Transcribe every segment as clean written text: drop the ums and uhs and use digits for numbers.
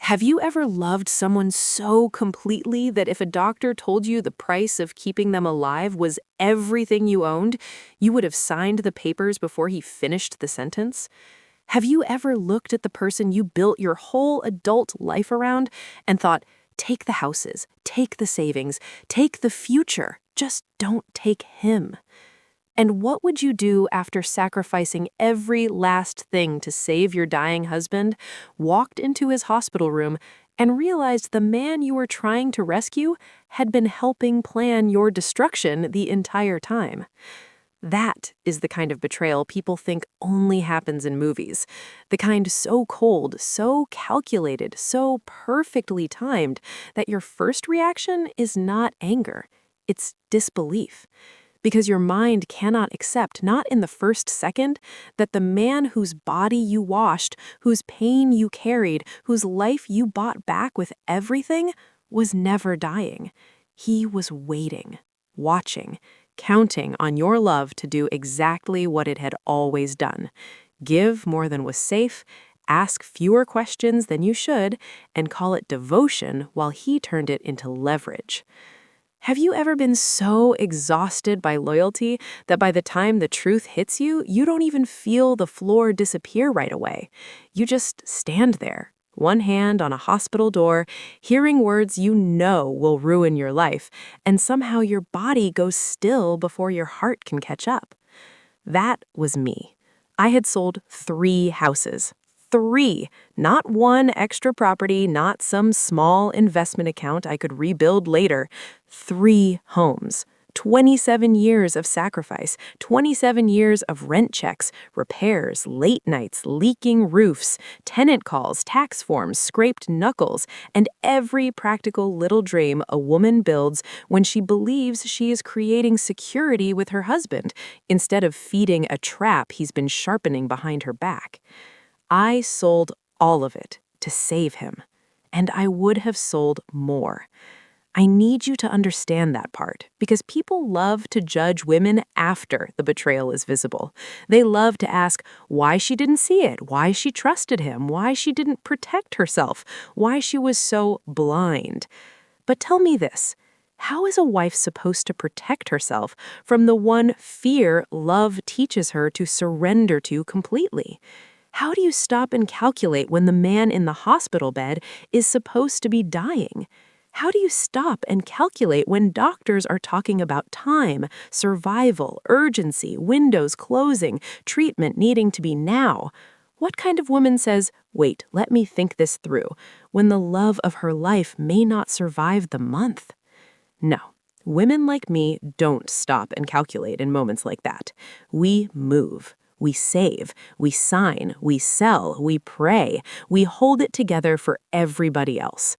Have you ever loved someone so completely that if a doctor told you the price of keeping them alive was everything you owned, you would have signed the papers before he finished the sentence? Have you ever looked at the person you built your whole adult life around and thought, take the houses, take the savings, take the future, just don't take him? And what would you do after sacrificing every last thing to save your dying husband, walked into his hospital room, and realized the man you were trying to rescue had been helping plan your destruction the entire time? That is the kind of betrayal people think only happens in movies. The kind so cold, so calculated, so perfectly timed that your first reaction is not anger, it's disbelief. Because your mind cannot accept, not in the first second, that the man whose body you washed, whose pain you carried, whose life you bought back with everything, was never dying. He was waiting, watching, counting on your love to do exactly what it had always done. Give more than was safe, ask fewer questions than you should, and call it devotion while he turned it into leverage. Have you ever been so exhausted by loyalty that by the time the truth hits you, you don't even feel the floor disappear right away? You just stand there, one hand on a hospital door, hearing words you know will ruin your life, and somehow your body goes still before your heart can catch up. That was me. I had sold 3 houses. 3, not one extra property, not some small investment account I could rebuild later. 3 homes. 27 years of sacrifice, 27 years of rent checks, repairs, late nights, leaking roofs, tenant calls, tax forms, scraped knuckles, and every practical little dream a woman builds when she believes she is creating security with her husband instead of feeding a trap he's been sharpening behind her back. I sold all of it to save him, and I would have sold more. I need you to understand that part, because people love to judge women after the betrayal is visible. They love to ask why she didn't see it, why she trusted him, why she didn't protect herself, why she was so blind. But tell me this. How is a wife supposed to protect herself from the one fear love teaches her to surrender to completely? How do you stop and calculate when the man in the hospital bed is supposed to be dying? How do you stop and calculate when doctors are talking about time, survival, urgency, windows closing, treatment needing to be now? What kind of woman says, wait, let me think this through, when the love of her life may not survive the month? No. Women like me don't stop and calculate in moments like that. We move. We save, we sign, we sell, we pray, we hold it together for everybody else.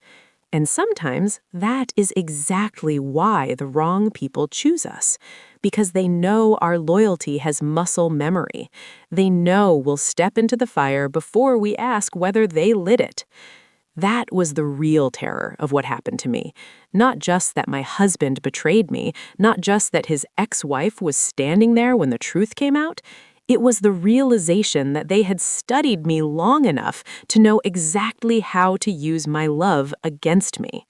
And sometimes that is exactly why the wrong people choose us, because they know our loyalty has muscle memory. They know we'll step into the fire before we ask whether they lit it. That was the real terror of what happened to me. Not just that my husband betrayed me, not just that his ex-wife was standing there when the truth came out. It was the realization that they had studied me long enough to know exactly how to use my love against me.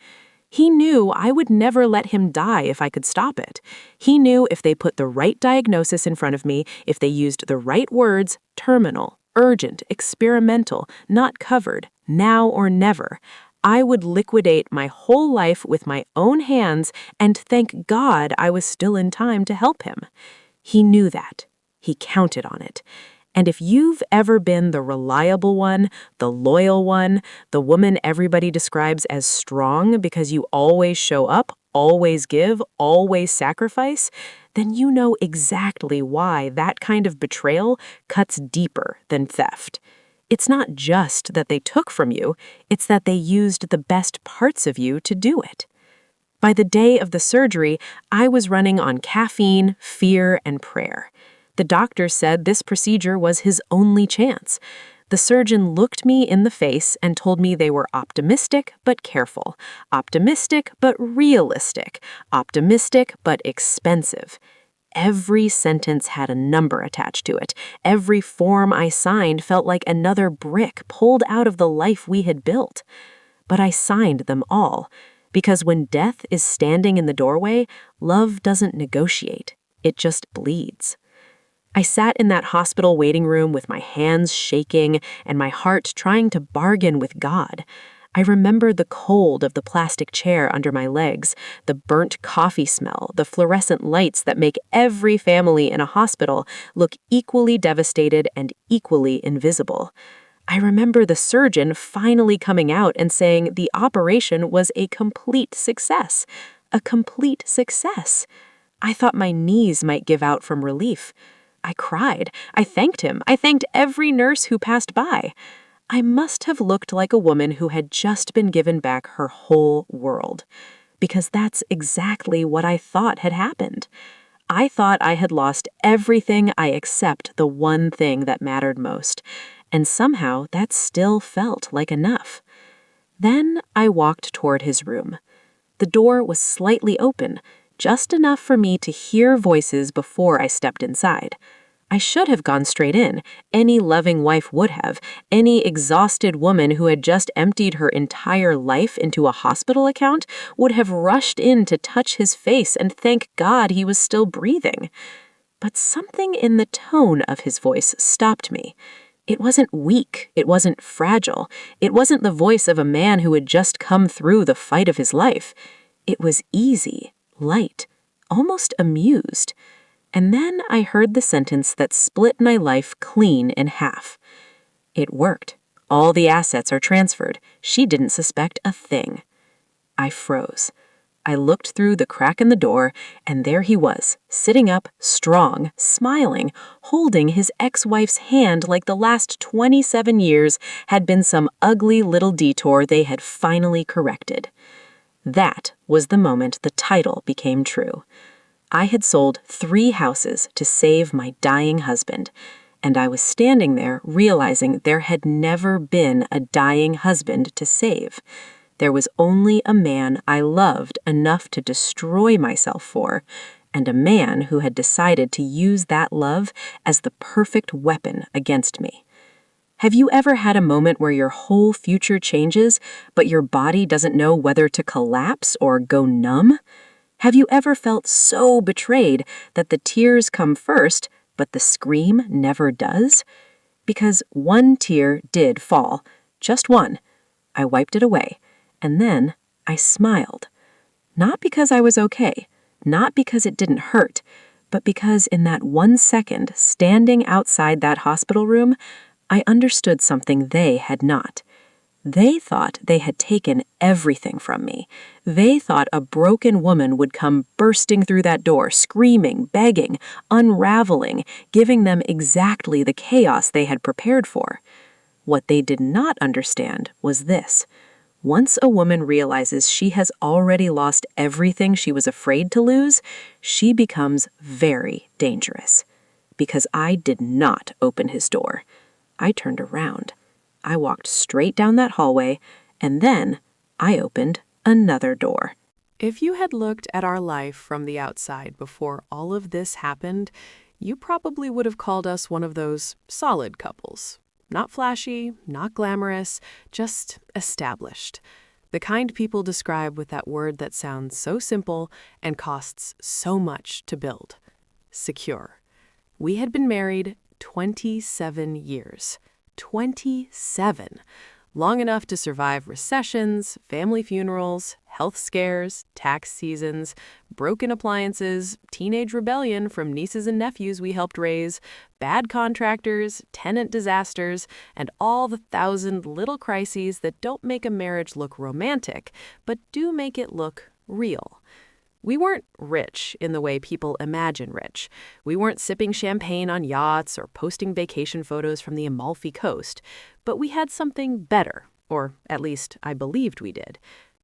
He knew I would never let him die if I could stop it. He knew if they put the right diagnosis in front of me, if they used the right words, terminal, urgent, experimental, not covered, now or never, I would liquidate my whole life with my own hands and thank God I was still in time to help him. He knew that. He counted on it. And if you've ever been the reliable one, the loyal one, the woman everybody describes as strong because you always show up, always give, always sacrifice, then you know exactly why that kind of betrayal cuts deeper than theft. It's not just that they took from you, it's that they used the best parts of you to do it. By the day of the surgery, I was running on caffeine, fear, and prayer. The doctor said this procedure was his only chance. The surgeon looked me in the face and told me they were optimistic but careful, optimistic but realistic, optimistic but expensive. Every sentence had a number attached to it. Every form I signed felt like another brick pulled out of the life we had built. but I signed them all. Because when death is standing in the doorway, love doesn't negotiate. It just bleeds. I sat in that hospital waiting room with my hands shaking and my heart trying to bargain with God. I remember the cold of the plastic chair under my legs, the burnt coffee smell, the fluorescent lights that make every family in a hospital look equally devastated and equally invisible. I remember the surgeon finally coming out and saying the operation was a complete success. A complete success. I thought my knees might give out from relief. I cried. I thanked him. I thanked every nurse who passed by. I must have looked like a woman who had just been given back her whole world. Because that's exactly what I thought had happened. I thought I had lost everything except the one thing that mattered most. And somehow that still felt like enough. Then I walked toward his room. The door was slightly open, just enough for me to hear voices before I stepped inside. I should have gone straight in. Any loving wife would have. Any exhausted woman who had just emptied her entire life into a hospital account would have rushed in to touch his face and thank God he was still breathing. But something in the tone of his voice stopped me. It wasn't weak. It wasn't fragile. It wasn't the voice of a man who had just come through the fight of his life. It was easy, light, almost amused. And then I heard the sentence that split my life clean in half. It worked. All the assets are transferred. She didn't suspect a thing. I froze. I looked through the crack in the door, and there he was, sitting up, strong, smiling, holding his ex-wife's hand like the last 27 years had been some ugly little detour they had finally corrected. That was the moment the title became true. I had sold 3 houses to save my dying husband, and I was standing there realizing there had never been a dying husband to save. There was only a man I loved enough to destroy myself for, and a man who had decided to use that love as the perfect weapon against me. Have you ever had a moment where your whole future changes, but your body doesn't know whether to collapse or go numb? Have you ever felt so betrayed that the tears come first, but the scream never does? Because one tear did fall, just one. I wiped it away, and then I smiled. Not because I was okay, not because it didn't hurt, but because in that 1 second, standing outside that hospital room, I understood something they had not. They thought they had taken everything from me. They thought a broken woman would come bursting through that door, screaming, begging, unraveling, giving them exactly the chaos they had prepared for. What they did not understand was this. Once a woman realizes she has already lost everything she was afraid to lose, she becomes very dangerous. Because I did not open his door. I turned around. I walked straight down that hallway, and then I opened another door. If you had looked at our life from the outside before all of this happened, you probably would have called us one of those solid couples. Not flashy, not glamorous, just established. The kind people describe with that word that sounds so simple and costs so much to build. Secure. We had been married 27 years. 27. Long enough to survive recessions, family funerals, health scares, tax seasons, broken appliances, teenage rebellion from nieces and nephews we helped raise, bad contractors, tenant disasters, and all the 1,000 little crises that don't make a marriage look romantic, but do make it look real. We weren't rich in the way people imagine rich. We weren't sipping champagne on yachts or posting vacation photos from the Amalfi Coast. But we had something better, or at least I believed we did.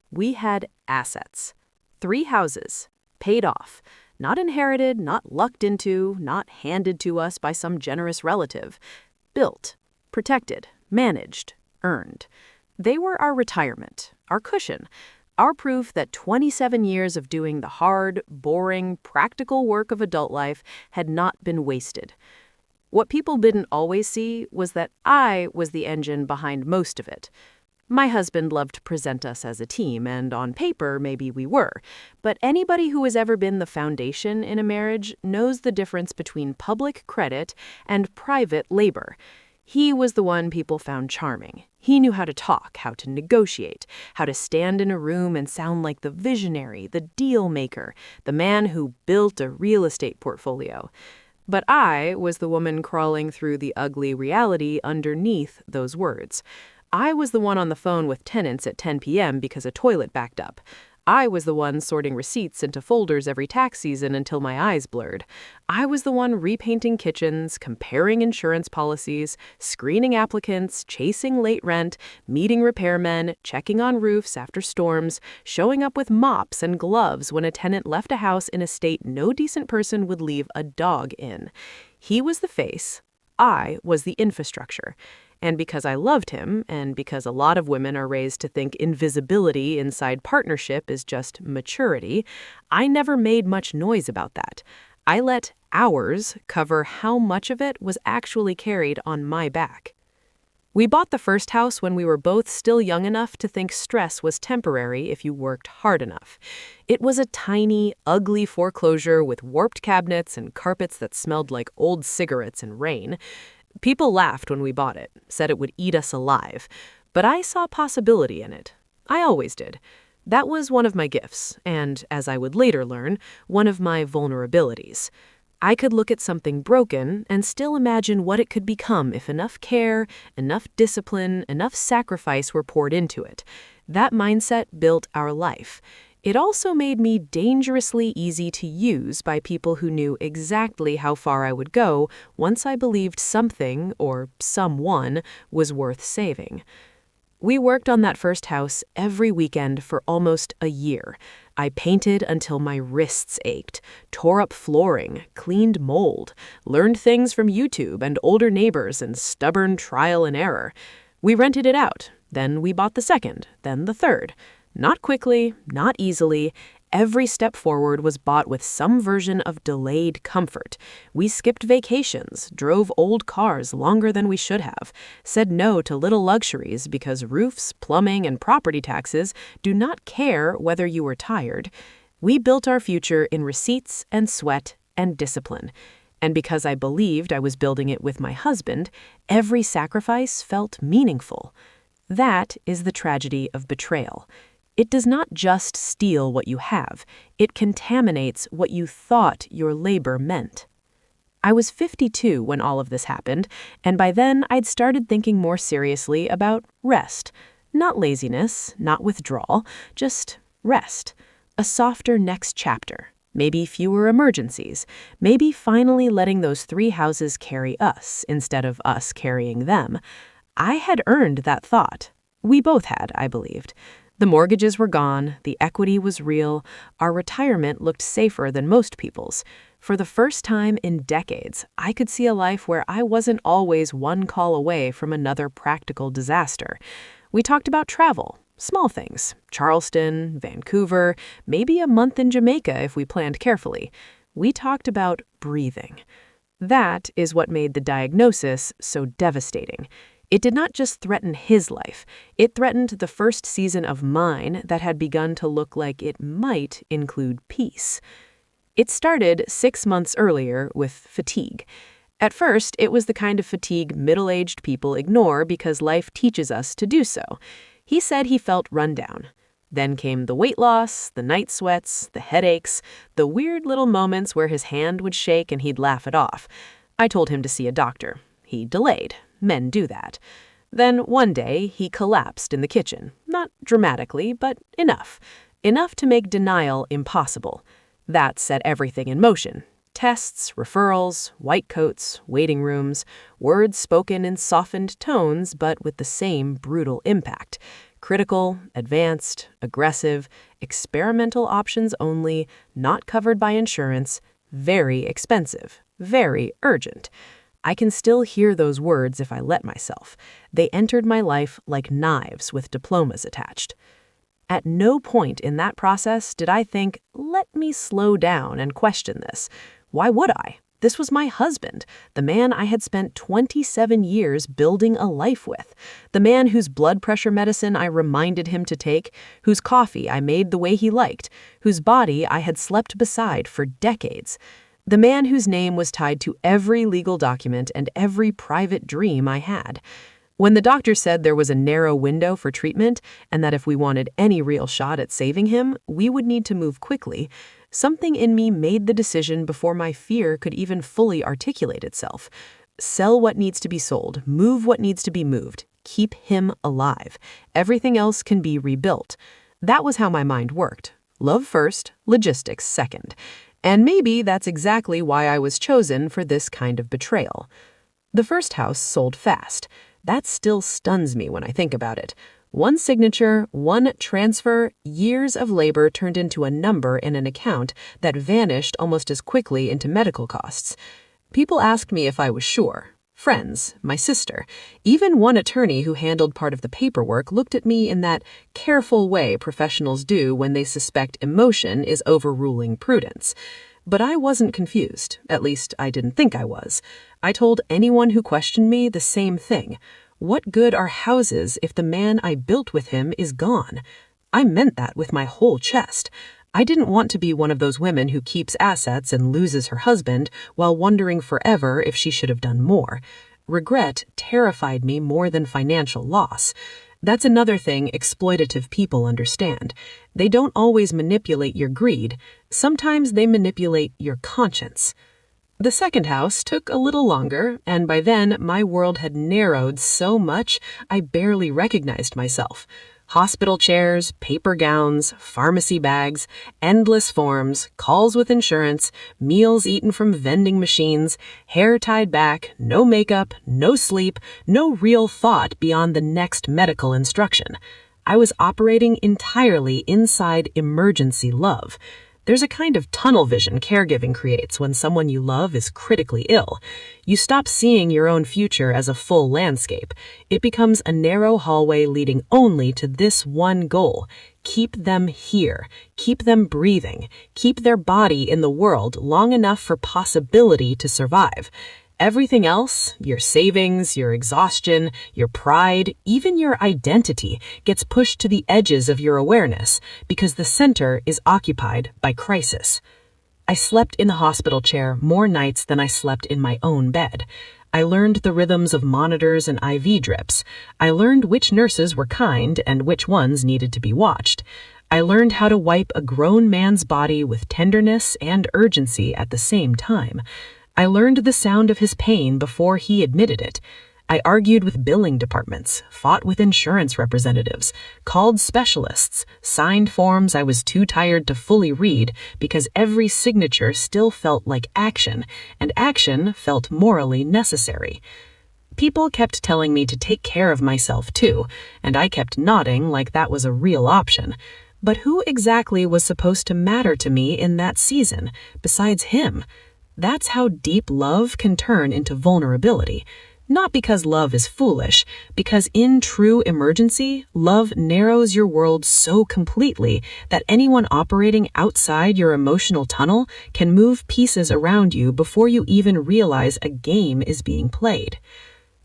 We had assets. 3 houses, paid off, not inherited, not lucked into, not handed to us by some generous relative. Built, protected, managed, earned. They were our retirement, our cushion. Our proof that 27 years of doing the hard, boring, practical work of adult life had not been wasted. What people didn't always see was that I was the engine behind most of it. My husband loved to present us as a team, and on paper, maybe we were. But anybody who has ever been the foundation in a marriage knows the difference between public credit and private labor. He was the one people found charming. He knew how to talk, how to negotiate, how to stand in a room and sound like the visionary, the deal maker, the man who built a real estate portfolio. But I was the woman crawling through the ugly reality underneath those words. I was the one on the phone with tenants at 10 p.m. because a toilet backed up. I was the one sorting receipts into folders every tax season until my eyes blurred. I was the one repainting kitchens, comparing insurance policies, screening applicants, chasing late rent, meeting repairmen, checking on roofs after storms, showing up with mops and gloves when a tenant left a house in a state no decent person would leave a dog in. He was the face. I was the infrastructure. And because I loved him, and because a lot of women are raised to think invisibility inside partnership is just maturity, I never made much noise about that. I let ours cover how much of it was actually carried on my back. We bought the first house when we were both still young enough to think stress was temporary if you worked hard enough. It was a tiny, ugly foreclosure with warped cabinets and carpets that smelled like old cigarettes and rain. People laughed when we bought it, said it would eat us alive, but I saw possibility in it. I always did. That was one of my gifts, and, as I would later learn, one of my vulnerabilities. I could look at something broken and still imagine what it could become if enough care, enough discipline, enough sacrifice were poured into it. That mindset built our life. It also made me dangerously easy to use by people who knew exactly how far I would go once I believed something, or someone, was worth saving. We worked on that first house every weekend for almost a year. I painted until my wrists ached, tore up flooring, cleaned mold, learned things from YouTube and older neighbors and stubborn trial and error. We rented it out. Then we bought the second, then the third. Not quickly, not easily. Every step forward was bought with some version of delayed comfort. We skipped vacations, drove old cars longer than we should have, said no to little luxuries because roofs, plumbing, and property taxes do not care whether you were tired. We built our future in receipts and sweat and discipline. And because I believed I was building it with my husband, every sacrifice felt meaningful. That is the tragedy of betrayal. It does not just steal what you have, it contaminates what you thought your labor meant. I was 52 when all of this happened, and by then I'd started thinking more seriously about rest. Not laziness, not withdrawal, just rest. A softer next chapter. Maybe fewer emergencies. Maybe finally letting those 3 houses carry us instead of us carrying them. I had earned that thought. We both had, I believed. The mortgages were gone, the equity was real, our retirement looked safer than most people's. For the first time in decades, I could see a life where I wasn't always one call away from another practical disaster. We talked about travel, small things, Charleston, Vancouver, maybe a month in Jamaica if we planned carefully. We talked about breathing. That is what made the diagnosis so devastating. It did not just threaten his life, it threatened the first season of mine that had begun to look like it might include peace. It started 6 months earlier with fatigue. At first, it was the kind of fatigue middle-aged people ignore because life teaches us to do so. He said he felt run down. Then came the weight loss, the night sweats, the headaches, the weird little moments where his hand would shake and he'd laugh it off. I told him to see a doctor. He delayed. Men do that. Then one day, he collapsed in the kitchen. Not dramatically, but enough. Enough to make denial impossible. That set everything in motion. Tests, referrals, white coats, waiting rooms, words spoken in softened tones but with the same brutal impact. Critical, advanced, aggressive, experimental options only, not covered by insurance, very expensive, very urgent. I can still hear those words if I let myself. They entered my life like knives with diplomas attached. At no point in that process did I think, let me slow down and question this. Why would I? This was my husband, the man I had spent 27 years building a life with, the man whose blood pressure medicine I reminded him to take, whose coffee I made the way he liked, whose body I had slept beside for decades, the man whose name was tied to every legal document and every private dream I had. When the doctor said there was a narrow window for treatment and that if we wanted any real shot at saving him, we would need to move quickly, something in me made the decision before my fear could even fully articulate itself. Sell what needs to be sold, move what needs to be moved, keep him alive. Everything else can be rebuilt. That was how my mind worked. Love first, logistics second. And maybe that's exactly why I was chosen for this kind of betrayal. The first house sold fast. That still stuns me when I think about it. One signature, one transfer, years of labor turned into a number in an account that vanished almost as quickly into medical costs. People asked me if I was sure. Friends, my sister, even one attorney who handled part of the paperwork looked at me in that careful way professionals do when they suspect emotion is overruling prudence. But I wasn't confused. At least, I didn't think I was. I told anyone who questioned me the same thing. What good are houses if the man I built with him is gone? I meant that with my whole chest. I didn't want to be one of those women who keeps assets and loses her husband while wondering forever if she should have done more. Regret terrified me more than financial loss. That's another thing exploitative people understand. They don't always manipulate your greed. Sometimes they manipulate your conscience. The second house took a little longer, and by then my world had narrowed so much I barely recognized myself. Hospital chairs, paper gowns, pharmacy bags, endless forms, calls with insurance, meals eaten from vending machines, hair tied back, no makeup, no sleep, no real thought beyond the next medical instruction. I was operating entirely inside emergency love. There's a kind of tunnel vision caregiving creates when someone you love is critically ill. You stop seeing your own future as a full landscape. It becomes a narrow hallway leading only to this one goal. Keep them here. Keep them breathing. Keep their body in the world long enough for possibility to survive. Everything else, your savings, your exhaustion, your pride, even your identity, gets pushed to the edges of your awareness because the center is occupied by crisis. I slept in the hospital chair more nights than I slept in my own bed. I learned the rhythms of monitors and IV drips. I learned which nurses were kind and which ones needed to be watched. I learned how to wipe a grown man's body with tenderness and urgency at the same time. I learned the sound of his pain before he admitted it. I argued with billing departments, fought with insurance representatives, called specialists, signed forms I was too tired to fully read because every signature still felt like action, and action felt morally necessary. People kept telling me to take care of myself too, and I kept nodding like that was a real option. But who exactly was supposed to matter to me in that season, besides him? That's how deep love can turn into vulnerability. Not because love is foolish, because in true emergency, love narrows your world so completely that anyone operating outside your emotional tunnel can move pieces around you before you even realize a game is being played.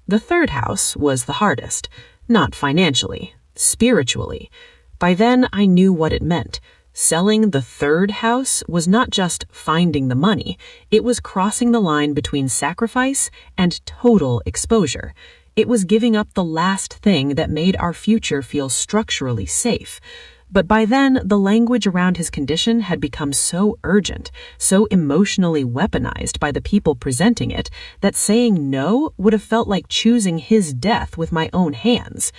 The third house was the hardest, not financially, spiritually. By then, I knew what it meant. Selling the third house was not just finding the money, it was crossing the line between sacrifice and total exposure. It was giving up the last thing that made our future feel structurally safe. But by then, the language around his condition had become so urgent, so emotionally weaponized by the people presenting it, that saying no would have felt like choosing his death with my own hands.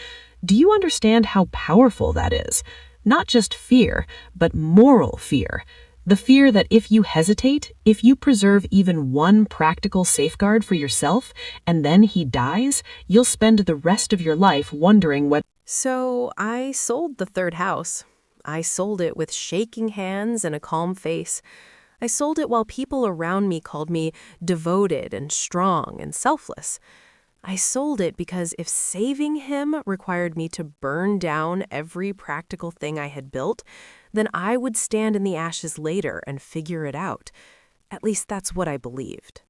Do you understand how powerful that is? Not just fear, but moral fear. The fear that if you hesitate, if you preserve even one practical safeguard for yourself, and then he dies, you'll spend the rest of your life wondering what. So I sold the third house. I sold it with shaking hands and a calm face. I sold it while people around me called me devoted and strong and selfless. I sold it because if saving him required me to burn down every practical thing I had built, then I would stand in the ashes later and figure it out. At least that's what I believed.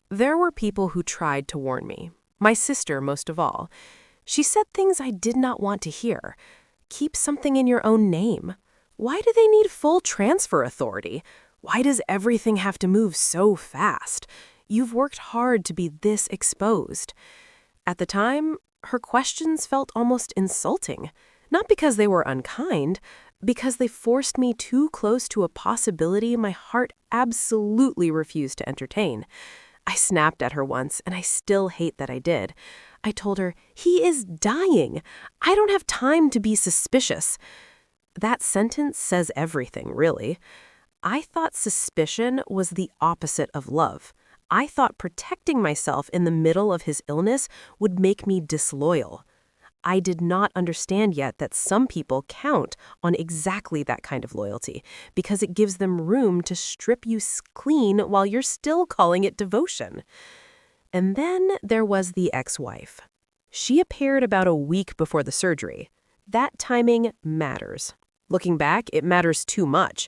There were people who tried to warn me. My sister, most of all. She said things I did not want to hear. Keep something in your own name. Why do they need full transfer authority? Why does everything have to move so fast? You've worked hard to be this exposed. At the time, her questions felt almost insulting. Not because they were unkind, because they forced me too close to a possibility my heart absolutely refused to entertain. I snapped at her once, and I still hate that I did. I told her, "He is dying. I don't have time to be suspicious." That sentence says everything, really. I thought suspicion was the opposite of love. I thought protecting myself in the middle of his illness would make me disloyal. I did not understand yet that some people count on exactly that kind of loyalty because it gives them room to strip you clean while you're still calling it devotion. And then there was the ex-wife. She appeared about a week before the surgery. That timing matters. Looking back, it matters too much.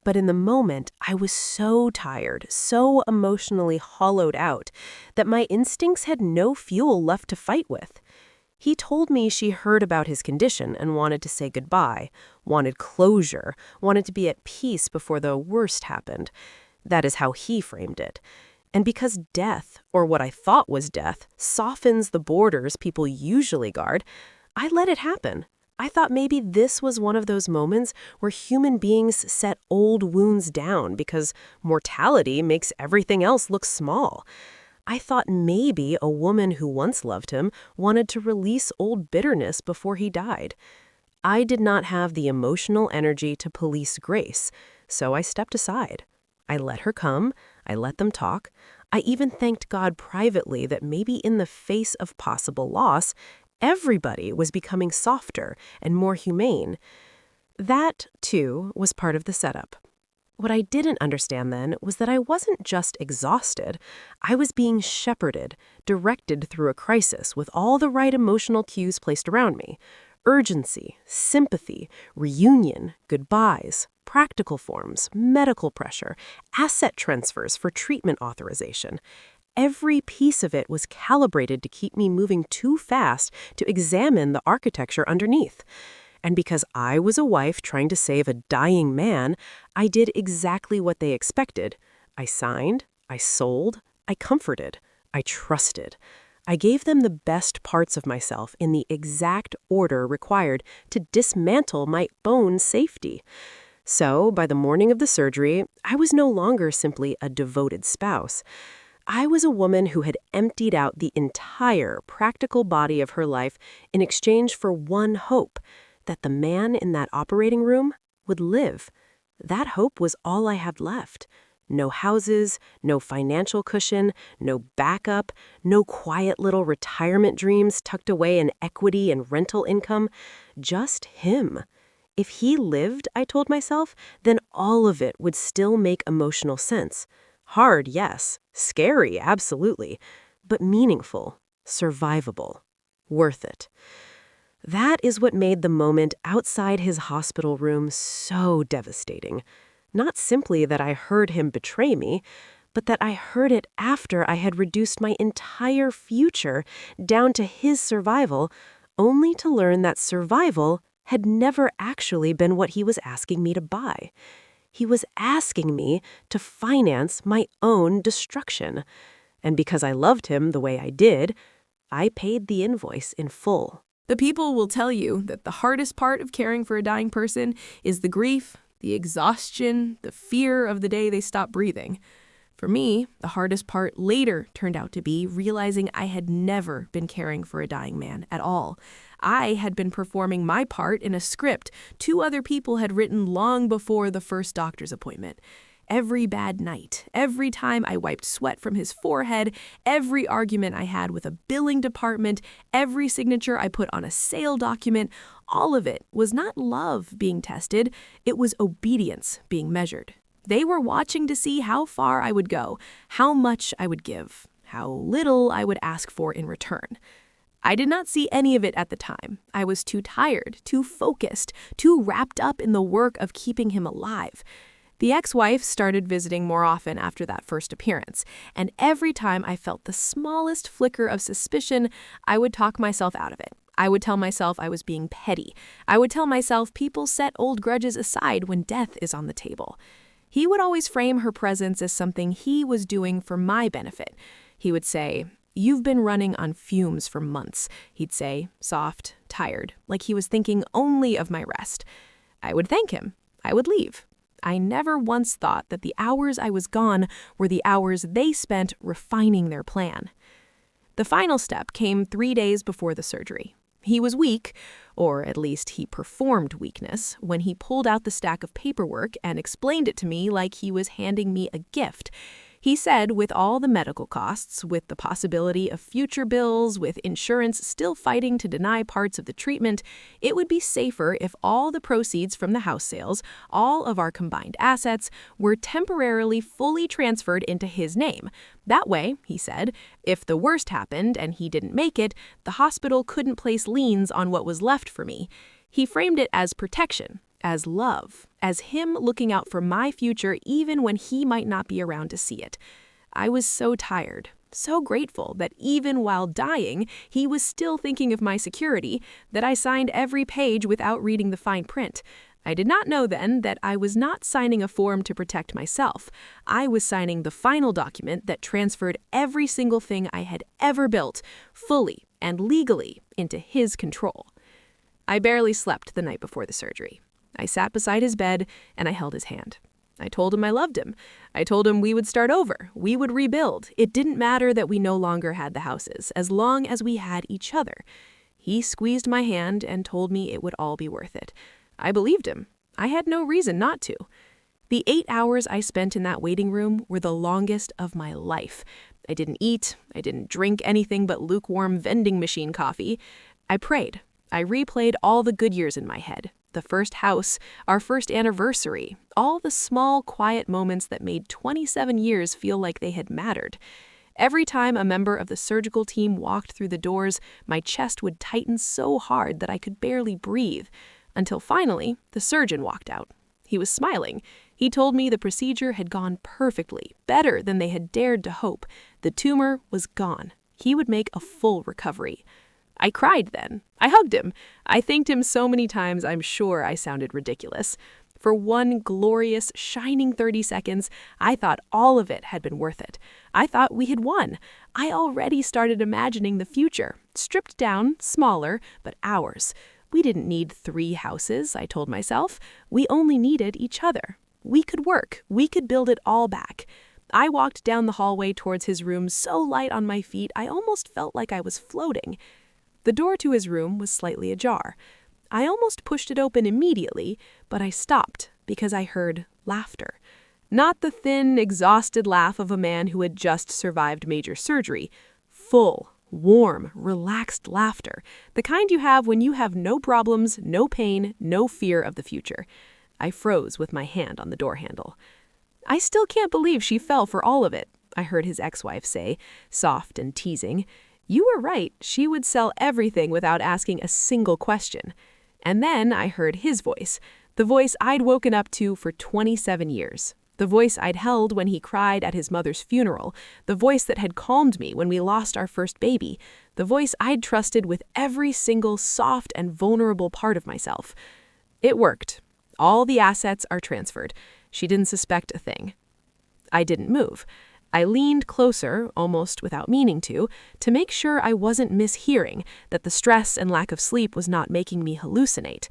But in the moment, I was so tired, so emotionally hollowed out, that my instincts had no fuel left to fight with. He told me she heard about his condition and wanted to say goodbye, wanted closure, wanted to be at peace before the worst happened. That is how he framed it. And because death, or what I thought was death, softens the borders people usually guard, I let it happen. I thought maybe this was one of those moments where human beings set old wounds down because mortality makes everything else look small. I thought maybe a woman who once loved him wanted to release old bitterness before he died. I did not have the emotional energy to police Grace, so I stepped aside. I let her come. I let them talk. I even thanked God privately that maybe in the face of possible loss, everybody was becoming softer and more humane. That, too, was part of the setup. What I didn't understand then was that I wasn't just exhausted. I was being shepherded, directed through a crisis with all the right emotional cues placed around me. Urgency, sympathy, reunion, goodbyes, practical forms, medical pressure, asset transfers for treatment authorization. Every piece of it was calibrated to keep me moving too fast to examine the architecture underneath. And because I was a wife trying to save a dying man, I did exactly what they expected. I signed, I sold, I comforted, I trusted. I gave them the best parts of myself in the exact order required to dismantle my own safety. So, by the morning of the surgery, I was no longer simply a devoted spouse. I was a woman who had emptied out the entire practical body of her life in exchange for one hope, that the man in that operating room would live. That hope was all I had left. No houses, no financial cushion, no backup, no quiet little retirement dreams tucked away in equity and rental income. Just him. If he lived, I told myself, then all of it would still make emotional sense. Hard, yes. Scary, absolutely. But meaningful, survivable, worth it. That is what made the moment outside his hospital room so devastating. Not simply that I heard him betray me, but that I heard it after I had reduced my entire future down to his survival, only to learn that survival had never actually been what he was asking me to buy. He was asking me to finance my own destruction. And because I loved him the way I did, I paid the invoice in full. The people will tell you that the hardest part of caring for a dying person is the grief, the exhaustion, the fear of the day they stop breathing. For me, the hardest part later turned out to be realizing I had never been caring for a dying man at all. I had been performing my part in a script 2 other people had written long before the first doctor's appointment. Every bad night, every time I wiped sweat from his forehead, every argument I had with a billing department, every signature I put on a sale document, all of it was not love being tested, it was obedience being measured. They were watching to see how far I would go, how much I would give, how little I would ask for in return. I did not see any of it at the time. I was too tired, too focused, too wrapped up in the work of keeping him alive. The ex-wife started visiting more often after that first appearance, and every time I felt the smallest flicker of suspicion, I would talk myself out of it. I would tell myself I was being petty. I would tell myself people set old grudges aside when death is on the table. He would always frame her presence as something he was doing for my benefit. He would say, "You've been running on fumes for months," he'd say, soft, tired, like he was thinking only of my rest. I would thank him. I would leave. I never once thought that the hours I was gone were the hours they spent refining their plan. The final step came 3 days before the surgery. He was weak, or at least he performed weakness, when he pulled out the stack of paperwork and explained it to me like he was handing me a gift. He said with all the medical costs, with the possibility of future bills, with insurance still fighting to deny parts of the treatment, it would be safer if all the proceeds from the house sales, all of our combined assets, were temporarily fully transferred into his name. That way, he said, if the worst happened and he didn't make it, the hospital couldn't place liens on what was left for me. He framed it as protection, as love, as him looking out for my future even when he might not be around to see it. I was so tired, so grateful that even while dying, he was still thinking of my security, that I signed every page without reading the fine print. I did not know then that I was not signing a form to protect myself. I was signing the final document that transferred every single thing I had ever built, fully and legally, into his control. I barely slept the night before the surgery. I sat beside his bed and I held his hand. I told him I loved him. I told him we would start over. We would rebuild. It didn't matter that we no longer had the houses, as long as we had each other. He squeezed my hand and told me it would all be worth it. I believed him. I had no reason not to. The 8 hours I spent in that waiting room were the longest of my life. I didn't eat. I didn't drink anything but lukewarm vending machine coffee. I prayed. I replayed all the good years in my head. The first house, our first anniversary, all the small, quiet moments that made 27 years feel like they had mattered. Every time a member of the surgical team walked through the doors, my chest would tighten so hard that I could barely breathe. Until finally, the surgeon walked out. He was smiling. He told me the procedure had gone perfectly, better than they had dared to hope. The tumor was gone. He would make a full recovery. I cried then. I hugged him. I thanked him so many times I'm sure I sounded ridiculous. For one glorious, shining 30 seconds, I thought all of it had been worth it. I thought we had won. I already started imagining the future, stripped down, smaller, but ours. We didn't need 3 houses, I told myself. We only needed each other. We could work. We could build it all back. I walked down the hallway towards his room so light on my feet I almost felt like I was floating. The door to his room was slightly ajar. I almost pushed it open immediately, but I stopped because I heard laughter. Not the thin, exhausted laugh of a man who had just survived major surgery. Full, warm, relaxed laughter, the kind you have when you have no problems, no pain, no fear of the future. I froze with my hand on the door handle. "I still can't believe she fell for all of it," I heard his ex-wife say, soft and teasing. "You were right, she would sell everything without asking a single question." And then I heard his voice, the voice I'd woken up to for 27 years, the voice I'd held when he cried at his mother's funeral, the voice that had calmed me when we lost our first baby, the voice I'd trusted with every single soft and vulnerable part of myself. It worked. All the assets are transferred. She didn't suspect a thing. I didn't move. I leaned closer, almost without meaning to make sure I wasn't mishearing, that the stress and lack of sleep was not making me hallucinate.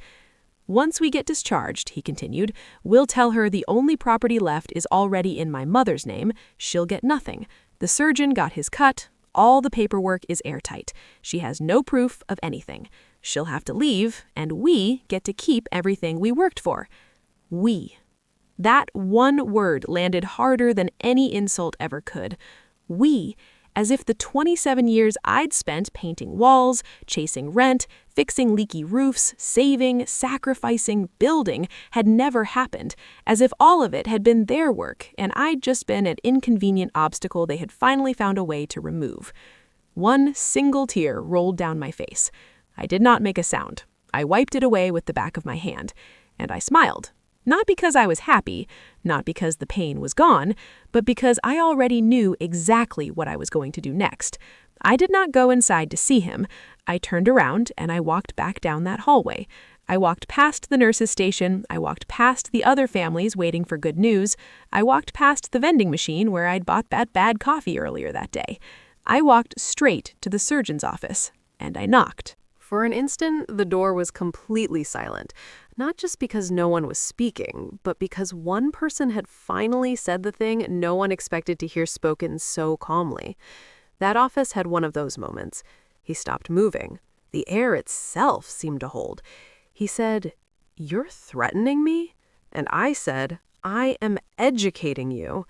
"Once we get discharged," he continued, "we'll tell her the only property left is already in my mother's name. She'll get nothing. The surgeon got his cut. All the paperwork is airtight. She has no proof of anything. She'll have to leave, and we get to keep everything we worked for." We. That one word landed harder than any insult ever could. We, as if the 27 years I'd spent painting walls, chasing rent, fixing leaky roofs, saving, sacrificing, building had never happened, as if all of it had been their work and I'd just been an inconvenient obstacle they had finally found a way to remove. One single tear rolled down my face. I did not make a sound. I wiped it away with the back of my hand, and I smiled. Not because I was happy, not because the pain was gone, but because I already knew exactly what I was going to do next. I did not go inside to see him. I turned around and I walked back down that hallway. I walked past the nurse's station. I walked past the other families waiting for good news. I walked past the vending machine where I'd bought that bad coffee earlier that day. I walked straight to the surgeon's office, and I knocked. For an instant, the door was completely silent, not just because no one was speaking, but because one person had finally said the thing no one expected to hear spoken so calmly. That office had one of those moments. He stopped moving. The air itself seemed to hold. He said, "You're threatening me?" And I said, "I am educating you."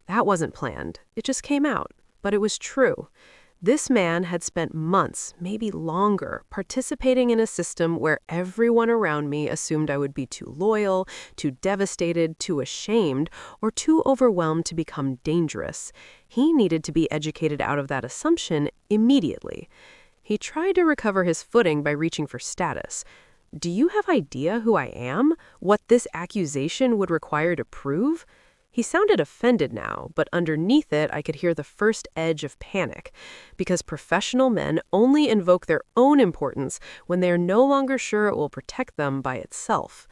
That wasn't planned. It just came out. But it was true. This man had spent months, maybe longer, participating in a system where everyone around me assumed I would be too loyal, too devastated, too ashamed, or too overwhelmed to become dangerous. He needed to be educated out of that assumption immediately. He tried to recover his footing by reaching for status. Do you have idea who I am? What this accusation would require to prove? He sounded offended now, but underneath it I could hear the first edge of panic, because professional men only invoke their own importance when they are no longer sure it will protect them by itself.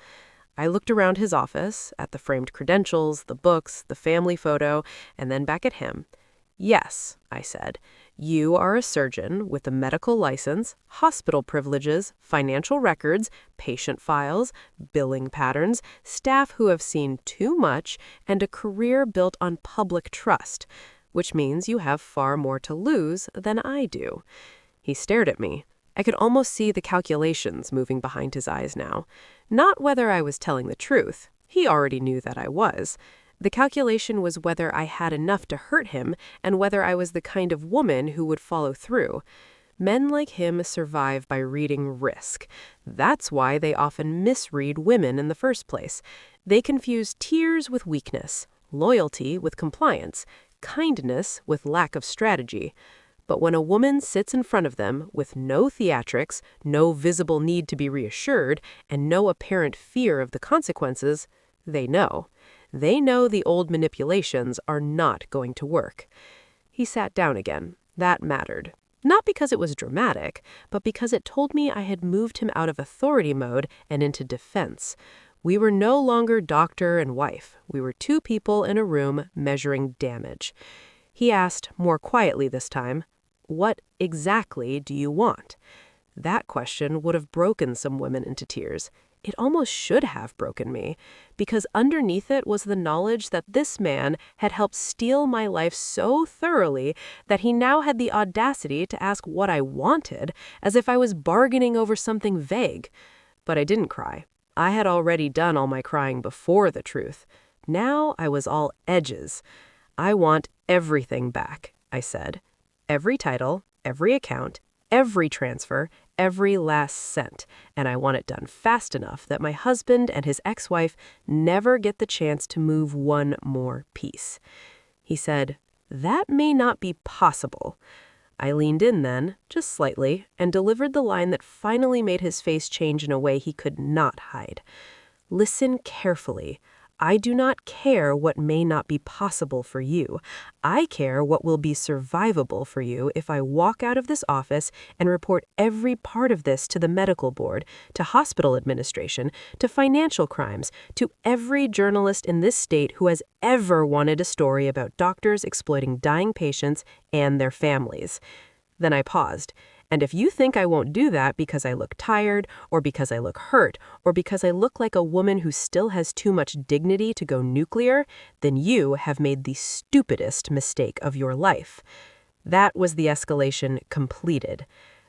I looked around his office, at the framed credentials, the books, the family photo, and then back at him. "Yes," I said, "you are a surgeon with a medical license, hospital privileges, financial records, patient files, billing patterns, staff who have seen too much, and a career built on public trust, which means you have far more to lose than I do." He stared at me. I could almost see the calculations moving behind his eyes now. Not whether I was telling the truth. He already knew that I was. The calculation was whether I had enough to hurt him and whether I was the kind of woman who would follow through. Men like him survive by reading risk. That's why they often misread women in the first place. They confuse tears with weakness, loyalty with compliance, kindness with lack of strategy. But when a woman sits in front of them with no theatrics, no visible need to be reassured, and no apparent fear of the consequences, they know. They know the old manipulations are not going to work. He sat down again. That mattered. Not because it was dramatic, but because it told me I had moved him out of authority mode and into defense. We were no longer doctor and wife. We were two people in a room measuring damage. He asked, more quietly this time, "What exactly do you want?" That question would have broken some women into tears. It almost should have broken me, because underneath it was the knowledge that this man had helped steal my life so thoroughly that he now had the audacity to ask what I wanted, as if I was bargaining over something vague. But I didn't cry. I had already done all my crying before the truth. Now I was all edges. "I want everything back," I said. "Every title, every account, every transfer, every last cent, and I want it done fast enough that my husband and his ex-wife never get the chance to move one more piece." He said, "That may not be possible." I leaned in then, just slightly, and delivered the line that finally made his face change in a way he could not hide. "Listen carefully. I do not care what may not be possible for you. I care what will be survivable for you if I walk out of this office and report every part of this to the medical board, to hospital administration, to financial crimes, to every journalist in this state who has ever wanted a story about doctors exploiting dying patients and their families." Then I paused. "And if you think I won't do that because I look tired, or because I look hurt, or because I look like a woman who still has too much dignity to go nuclear, then you have made the stupidest mistake of your life." That was the escalation completed.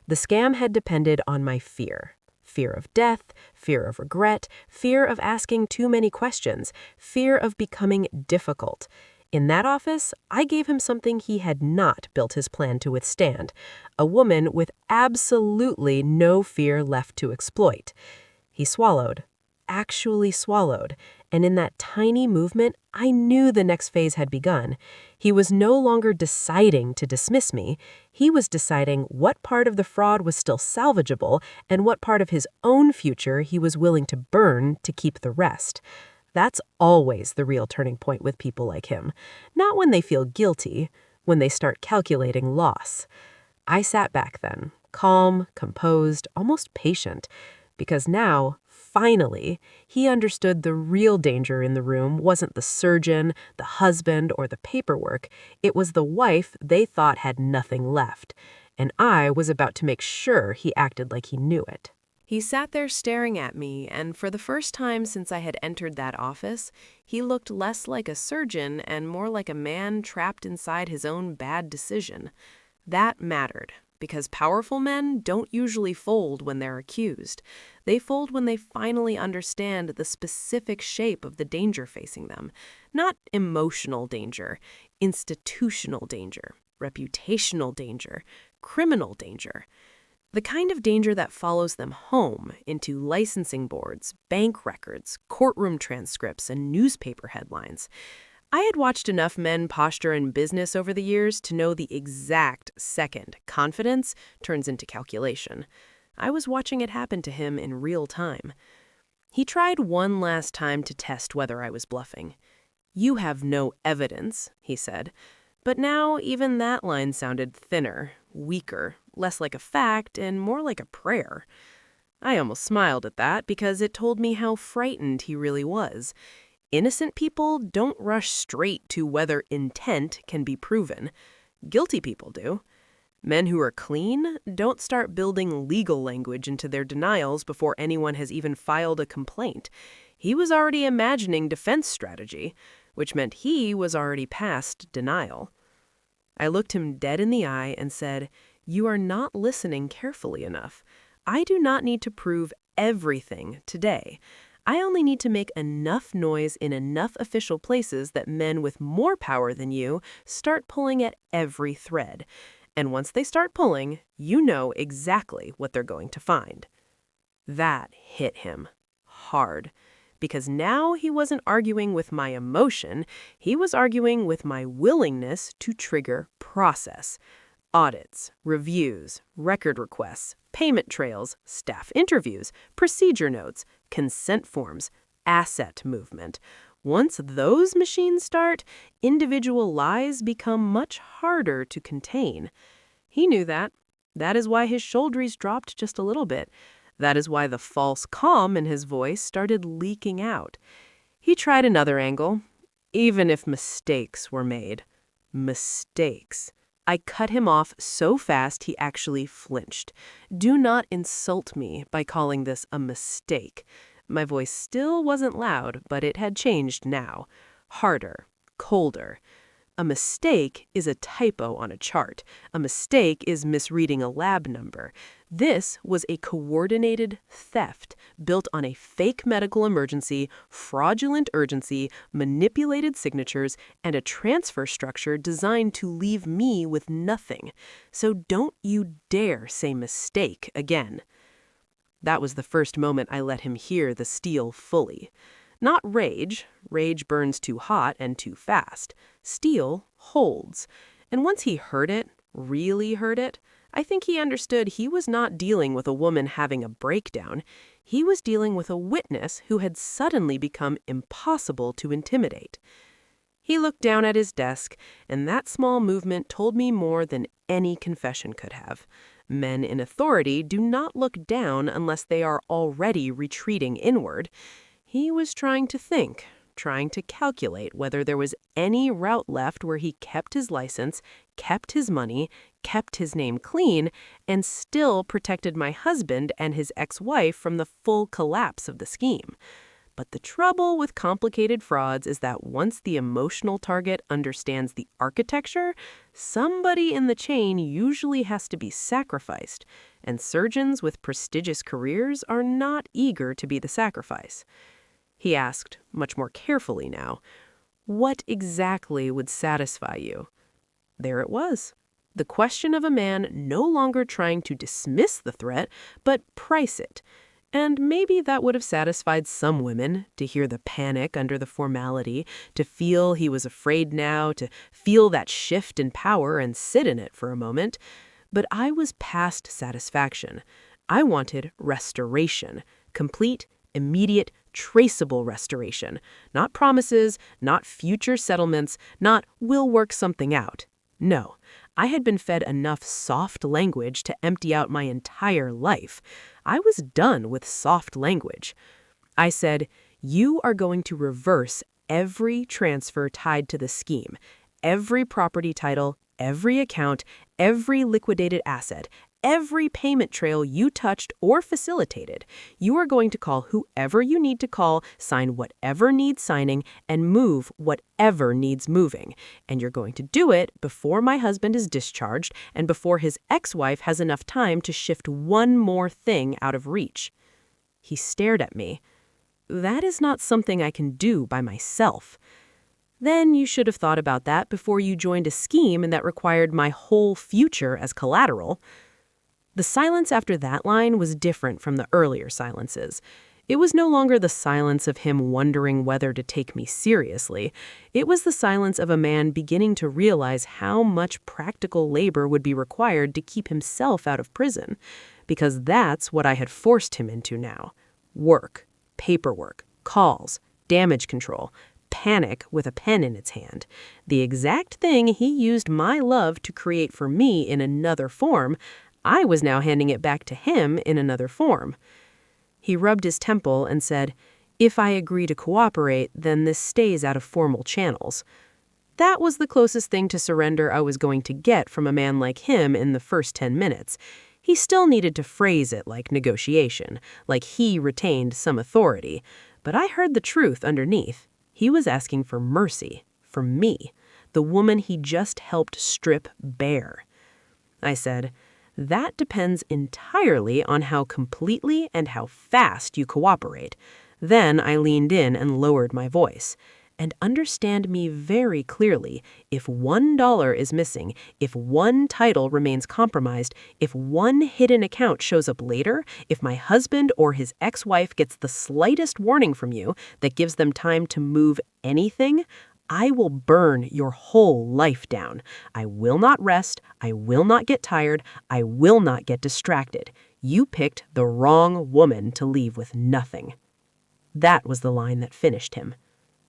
The scam had depended on my fear. Fear of death, fear of regret, fear of asking too many questions, fear of becoming difficult. In that office, I gave him something he had not built his plan to withstand, a woman with absolutely no fear left to exploit. He swallowed, actually swallowed, and in that tiny movement, I knew the next phase had begun. He was no longer deciding to dismiss me. He was deciding what part of the fraud was still salvageable and what part of his own future he was willing to burn to keep the rest. That's always the real turning point with people like him. Not when they feel guilty, when they start calculating loss. I sat back then, calm, composed, almost patient, because now, finally, he understood the real danger in the room wasn't the surgeon, the husband, or the paperwork. It was the wife they thought had nothing left. And I was about to make sure he acted like he knew it. He sat there staring at me, and for the first time since I had entered that office, he looked less like a surgeon and more like a man trapped inside his own bad decision. That mattered, because powerful men don't usually fold when they're accused. They fold when they finally understand the specific shape of the danger facing them. Not emotional danger, institutional danger, reputational danger, criminal danger. The kind of danger that follows them home into licensing boards, bank records, courtroom transcripts, and newspaper headlines. I had watched enough men posture in business over the years to know the exact second confidence turns into calculation. I was watching it happen to him in real time. He tried one last time to test whether I was bluffing. "You have no evidence," he said. But now even that line sounded thinner, weaker, less like a fact and more like a prayer. I almost smiled at that because it told me how frightened he really was. Innocent people don't rush straight to whether intent can be proven. Guilty people do. Men who are clean don't start building legal language into their denials before anyone has even filed a complaint. He was already imagining defense strategy, which meant he was already past denial. I looked him dead in the eye and said, "You are not listening carefully enough. I do not need to prove everything today. I only need to make enough noise in enough official places that men with more power than you start pulling at every thread. And once they start pulling, you know exactly what they're going to find." That hit him hard, because now he wasn't arguing with my emotion, he was arguing with my willingness to trigger process. Audits, reviews, record requests, payment trails, staff interviews, procedure notes, consent forms, asset movement. Once those machines start, individual lies become much harder to contain. He knew that. That is why his shoulders dropped just a little bit. That is why the false calm in his voice started leaking out. He tried another angle. Even if mistakes were made. Mistakes. I cut him off so fast he actually flinched. "Do not insult me by calling this a mistake." My voice still wasn't loud, but it had changed now. Harder, colder. A mistake is a typo on a chart. A mistake is misreading a lab number. This was a coordinated theft built on a fake medical emergency, fraudulent urgency, manipulated signatures, and a transfer structure designed to leave me with nothing. So don't you dare say mistake again. That was the first moment I let him hear the steel fully. Not rage. Rage burns too hot and too fast. Steel holds. And once he heard it, really heard it, I think he understood he was not dealing with a woman having a breakdown. He was dealing with a witness who had suddenly become impossible to intimidate. He looked down at his desk, and that small movement told me more than any confession could have. Men in authority do not look down unless they are already retreating inward. He was trying to think, trying to calculate whether there was any route left where he kept his license, kept his money, kept his name clean, and still protected my husband and his ex-wife from the full collapse of the scheme. But the trouble with complicated frauds is that once the emotional target understands the architecture, somebody in the chain usually has to be sacrificed, and surgeons with prestigious careers are not eager to be the sacrifice. He asked, much more carefully now, "What exactly would satisfy you?" There it was. The question of a man no longer trying to dismiss the threat, but price it. And maybe that would have satisfied some women, to hear the panic under the formality, to feel he was afraid now, to feel that shift in power and sit in it for a moment. But I was past satisfaction. I wanted restoration, complete, immediate, traceable restoration. Not promises, not future settlements, not we'll work something out. No, I had been fed enough soft language to empty out my entire life. I was done with soft language. I said, you are going to reverse every transfer tied to the scheme, every property title, every account, every liquidated asset, every payment trail you touched or facilitated. You are going to call whoever you need to call, sign whatever needs signing, and move whatever needs moving. And you're going to do it before my husband is discharged and before his ex-wife has enough time to shift one more thing out of reach. He stared at me. That is not something I can do by myself. Then you should have thought about that before you joined a scheme that required my whole future as collateral. The silence after that line was different from the earlier silences. It was no longer the silence of him wondering whether to take me seriously. It was the silence of a man beginning to realize how much practical labor would be required to keep himself out of prison. Because that's what I had forced him into now. Work, paperwork, calls, damage control, panic with a pen in its hand. The exact thing he used my love to create for me in another form, I was now handing it back to him in another form. He rubbed his temple and said, if I agree to cooperate, then this stays out of formal channels. That was the closest thing to surrender I was going to get from a man like him in the first 10 minutes. He still needed to phrase it like negotiation, like he retained some authority. But I heard the truth underneath. He was asking for mercy, for me, the woman he just helped strip bare. I said, that depends entirely on how completely and how fast you cooperate. Then I leaned in and lowered my voice. And understand me very clearly, if $1 is missing, if one title remains compromised, if one hidden account shows up later, if my husband or his ex-wife gets the slightest warning from you that gives them time to move anything, I will burn your whole life down. I will not rest. I will not get tired. I will not get distracted. You picked the wrong woman to leave with nothing. That was the line that finished him.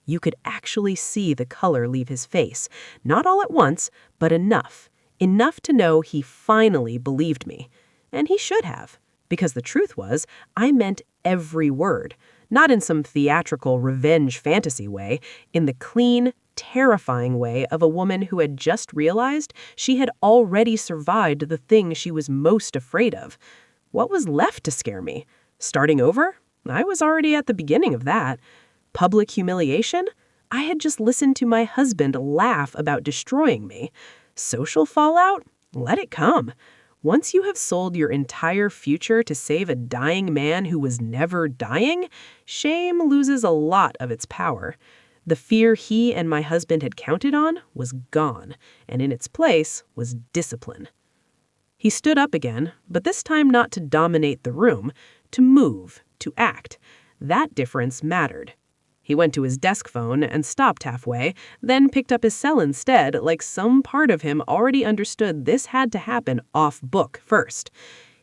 You could actually see the color leave his face, not all at once, but enough to know he finally believed me. And he should have, because the truth was, I meant every word, not in some theatrical revenge fantasy way, in the clean, terrifying way of a woman who had just realized she had already survived the thing she was most afraid of. What was left to scare me? Starting over? I was already at the beginning of that. Public humiliation? I had just listened to my husband laugh about destroying me. Social fallout? Let it come. Once you have sold your entire future to save a dying man who was never dying, shame loses a lot of its power. The fear he and my husband had counted on was gone, and in its place was discipline. He stood up again, but this time not to dominate the room, to move, to act. That difference mattered. He went to his desk phone and stopped halfway, then picked up his cell instead, like some part of him already understood this had to happen off-book first.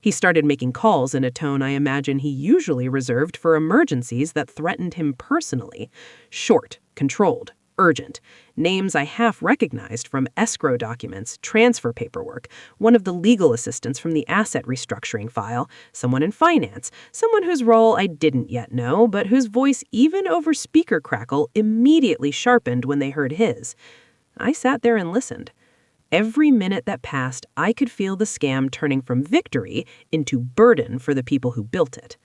He started making calls in a tone I imagine he usually reserved for emergencies that threatened him personally. Short, controlled, urgent. Names I half recognized from escrow documents, transfer paperwork, one of the legal assistants from the asset restructuring file, someone in finance, someone whose role I didn't yet know, but whose voice even over speaker crackle immediately sharpened when they heard his. I sat there and listened. Every minute that passed, I could feel the scam turning from victory into burden for the people who built it.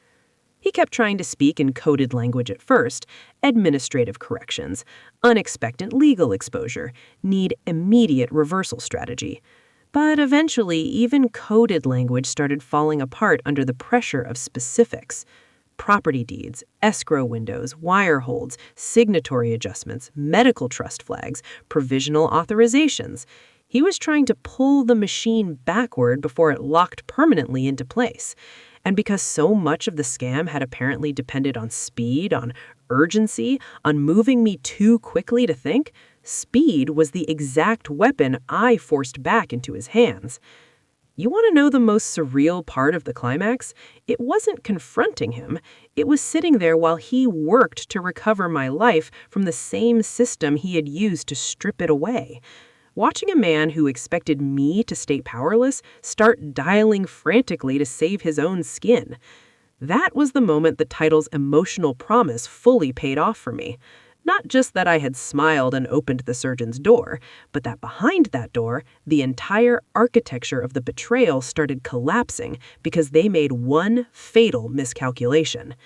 He kept trying to speak in coded language at first, administrative corrections, unexpected legal exposure, need immediate reversal strategy. But eventually, even coded language started falling apart under the pressure of specifics. Property deeds, escrow windows, wire holds, signatory adjustments, medical trust flags, provisional authorizations. He was trying to pull the machine backward before it locked permanently into place. And because so much of the scam had apparently depended on speed, on urgency, on moving me too quickly to think, speed was the exact weapon I forced back into his hands. You want to know the most surreal part of the climax? It wasn't confronting him. It was sitting there while he worked to recover my life from the same system he had used to strip it away. Watching a man who expected me to stay powerless start dialing frantically to save his own skin. That was the moment the title's emotional promise fully paid off for me. Not just that I had smiled and opened the surgeon's door, but that behind that door, the entire architecture of the betrayal started collapsing because they made one fatal miscalculation.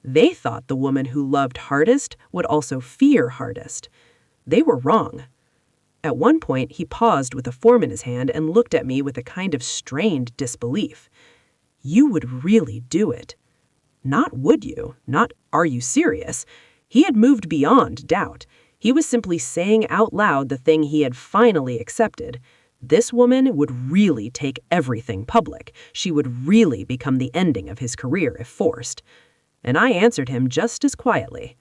They thought the woman who loved hardest would also fear hardest. They were wrong. At one point, he paused with a form in his hand and looked at me with a kind of strained disbelief. You would really do it. Not would you, not are you serious. He had moved beyond doubt. He was simply saying out loud the thing he had finally accepted. This woman would really take everything public. She would really become the ending of his career if forced. And I answered him just as quietly.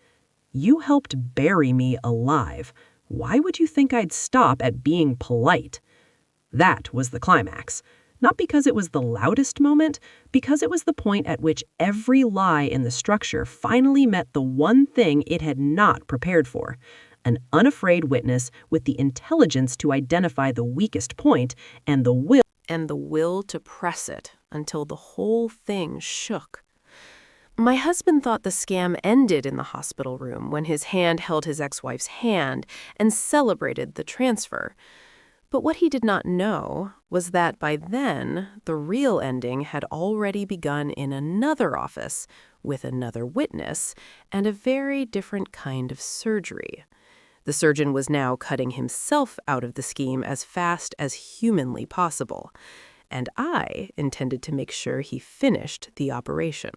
You helped bury me alive. Why would you think I'd stop at being polite? That was the climax. Not because it was the loudest moment, because it was the point at which every lie in the structure finally met the one thing it had not prepared for. An unafraid witness with the intelligence to identify the weakest point and the will to press it until the whole thing shook. My husband thought the scam ended in the hospital room when his hand held his ex-wife's hand and celebrated the transfer. But what he did not know was that by then, the real ending had already begun in another office with another witness and a very different kind of surgery. The surgeon was now cutting himself out of the scheme as fast as humanly possible, and I intended to make sure he finished the operation.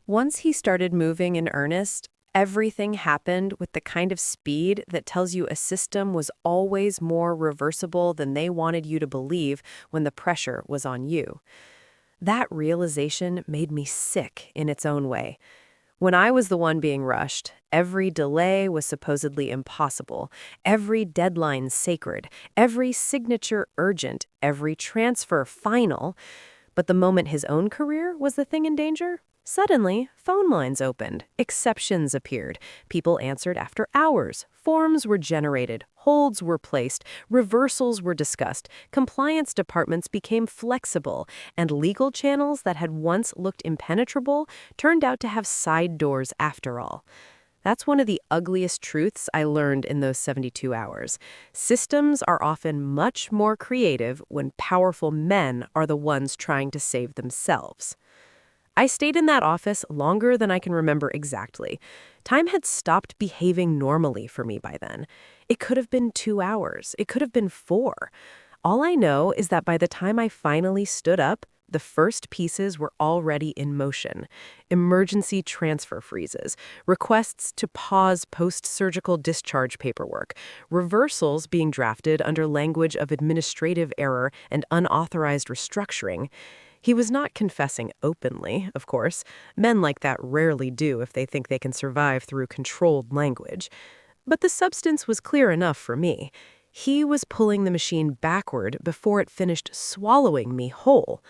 Once he started moving in earnest, everything happened with the kind of speed that tells you a system was always more reversible than they wanted you to believe when the pressure was on you. That realization made me sick in its own way. When I was the one being rushed, every delay was supposedly impossible, every deadline sacred, every signature urgent, every transfer final. But the moment his own career was the thing in danger, suddenly, phone lines opened, exceptions appeared, people answered after hours, forms were generated, holds were placed, reversals were discussed, compliance departments became flexible, and legal channels that had once looked impenetrable turned out to have side doors after all. That's one of the ugliest truths I learned in those 72 hours. Systems are often much more creative when powerful men are the ones trying to save themselves. I stayed in that office longer than I can remember exactly. Time had stopped behaving normally for me by then. It could have been 2 hours. It could have been 4. All I know is that by the time I finally stood up, the first pieces were already in motion. Emergency transfer freezes, requests to pause post-surgical discharge paperwork, reversals being drafted under language of administrative error and unauthorized restructuring. He was not confessing openly, of course. Men like that rarely do if they think they can survive through controlled language. But the substance was clear enough for me. He was pulling the machine backward before it finished swallowing me whole.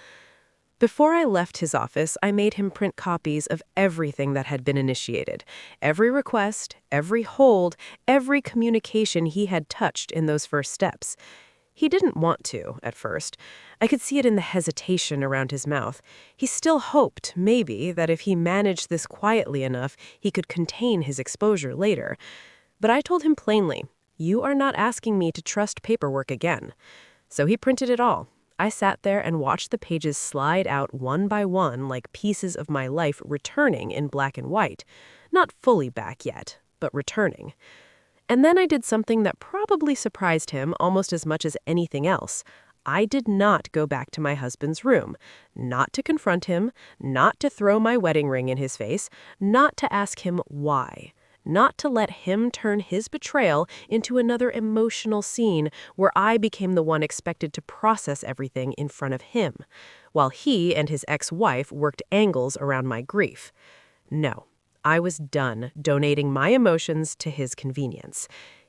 Before I left his office, I made him print copies of everything that had been initiated. Every request, every hold, every communication he had touched in those first steps. He didn't want to, at first. I could see it in the hesitation around his mouth. He still hoped, maybe, that if he managed this quietly enough, he could contain his exposure later. But I told him plainly, you are not asking me to trust paperwork again. So he printed it all. I sat there and watched the pages slide out one by one like pieces of my life returning in black and white. Not fully back yet, but returning. And then I did something that probably surprised him almost as much as anything else. I did not go back to my husband's room, not to confront him, not to throw my wedding ring in his face, not to ask him why, not to let him turn his betrayal into another emotional scene where I became the one expected to process everything in front of him, while he and his ex-wife worked angles around my grief. No. I was done donating my emotions to his convenience.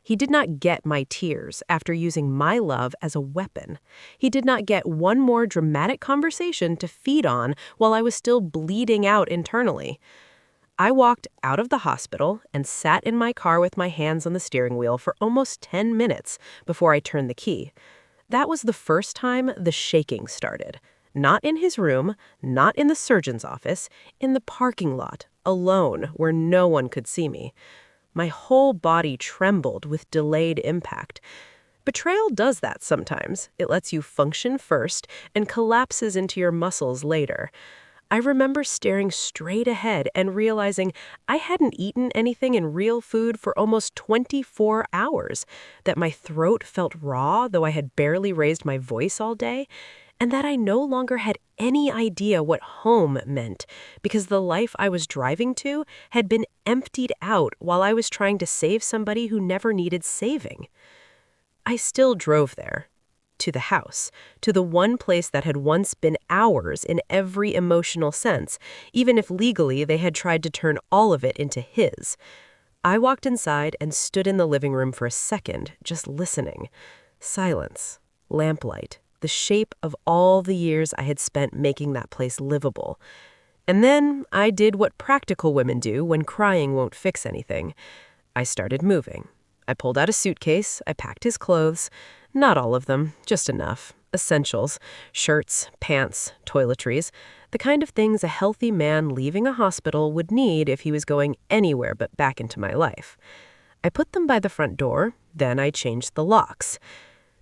He did not get my tears after using my love as a weapon. He did not get one more dramatic conversation to feed on while I was still bleeding out internally. I walked out of the hospital and sat in my car with my hands on the steering wheel for almost 10 minutes before I turned the key. That was the first time the shaking started. Not in his room, not in the surgeon's office, in the parking lot, alone, where no one could see me. My whole body trembled with delayed impact. Betrayal does that sometimes. It lets you function first and collapses into your muscles later. I remember staring straight ahead and realizing I hadn't eaten anything in real food for almost 24 hours, that my throat felt raw, though I had barely raised my voice all day, and that I no longer had any idea what home meant, because the life I was driving to had been emptied out while I was trying to save somebody who never needed saving. I still drove there. To the house, to the one place that had once been ours in every emotional sense, even if legally they had tried to turn all of it into his. I walked inside and stood in the living room for a second, just listening. Silence, lamplight, the shape of all the years I had spent making that place livable. And then I did what practical women do when crying won't fix anything. I started moving. I pulled out a suitcase, I packed his clothes. Not all of them, just enough. Essentials, shirts, pants, toiletries, the kind of things a healthy man leaving a hospital would need if he was going anywhere but back into my life. I put them by the front door, then I changed the locks.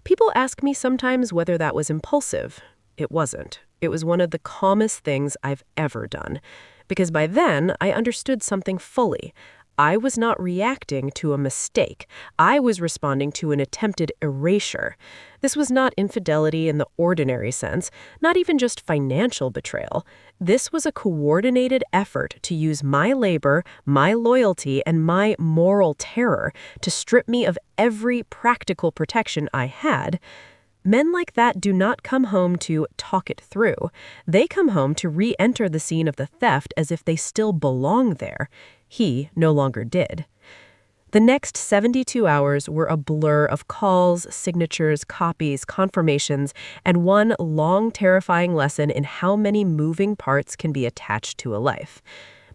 People ask me sometimes whether that was impulsive. It wasn't. It was one of the calmest things I've ever done. Because by then, I understood something fully. I was not reacting to a mistake. I was responding to an attempted erasure. This was not infidelity in the ordinary sense, not even just financial betrayal. This was a coordinated effort to use my labor, my loyalty, and my moral terror to strip me of every practical protection I had. Men like that do not come home to talk it through. They come home to re-enter the scene of the theft as if they still belong there. He no longer did. The next 72 hours were a blur of calls, signatures, copies, confirmations, and one long, terrifying lesson in how many moving parts can be attached to a life.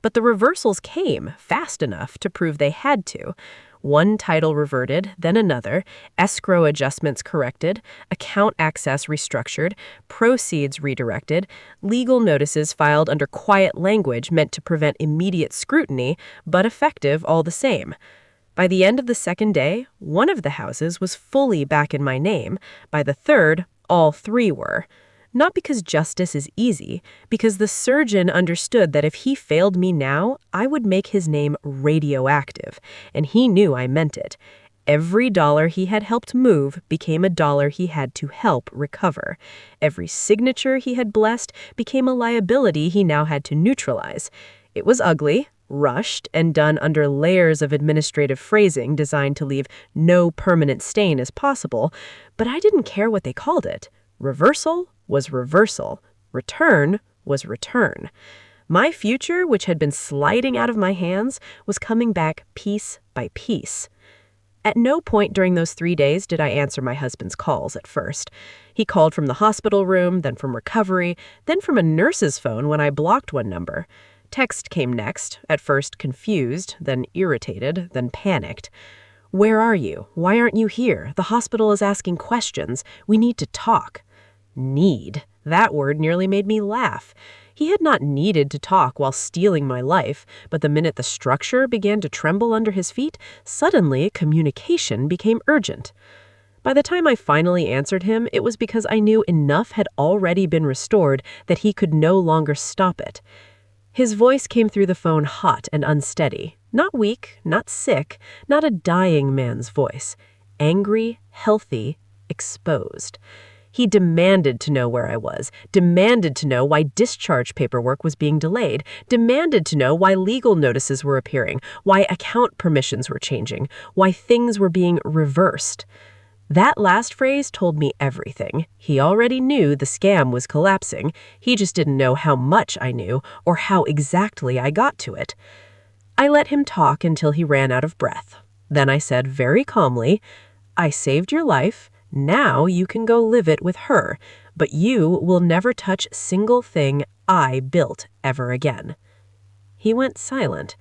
But the reversals came fast enough to prove they had to. One title reverted, then another, escrow adjustments corrected, account access restructured, proceeds redirected, legal notices filed under quiet language meant to prevent immediate scrutiny, but effective all the same. By the end of the second day, one of the houses was fully back in my name. By the third, all three were. Not because justice is easy, because the surgeon understood that if he failed me now, I would make his name radioactive, and he knew I meant it. Every dollar he had helped move became a dollar he had to help recover. Every signature he had blessed became a liability he now had to neutralize. It was ugly, rushed, and done under layers of administrative phrasing designed to leave no permanent stain as possible, but I didn't care what they called it. Reversal was reversal. Return was return. My future, which had been sliding out of my hands, was coming back piece by piece. At no point during those 3 days did I answer my husband's calls at first. He called from the hospital room, then from recovery, then from a nurse's phone when I blocked one number. Text came next, at first confused, then irritated, then panicked. "Where are you? Why aren't you here? The hospital is asking questions. We need to talk." Need. That word nearly made me laugh. He had not needed to talk while stealing my life, but the minute the structure began to tremble under his feet, suddenly communication became urgent. By the time I finally answered him, it was because I knew enough had already been restored that he could no longer stop it. His voice came through the phone hot and unsteady. Not weak, not sick, not a dying man's voice. Angry, healthy, exposed. He demanded to know where I was, demanded to know why discharge paperwork was being delayed, demanded to know why legal notices were appearing, why account permissions were changing, why things were being reversed. That last phrase told me everything. He already knew the scam was collapsing. He just didn't know how much I knew or how exactly I got to it. I let him talk until he ran out of breath. Then I said very calmly, "I saved your life. Now you can go live it with her, but you will never touch a single thing I built ever again." He went silent,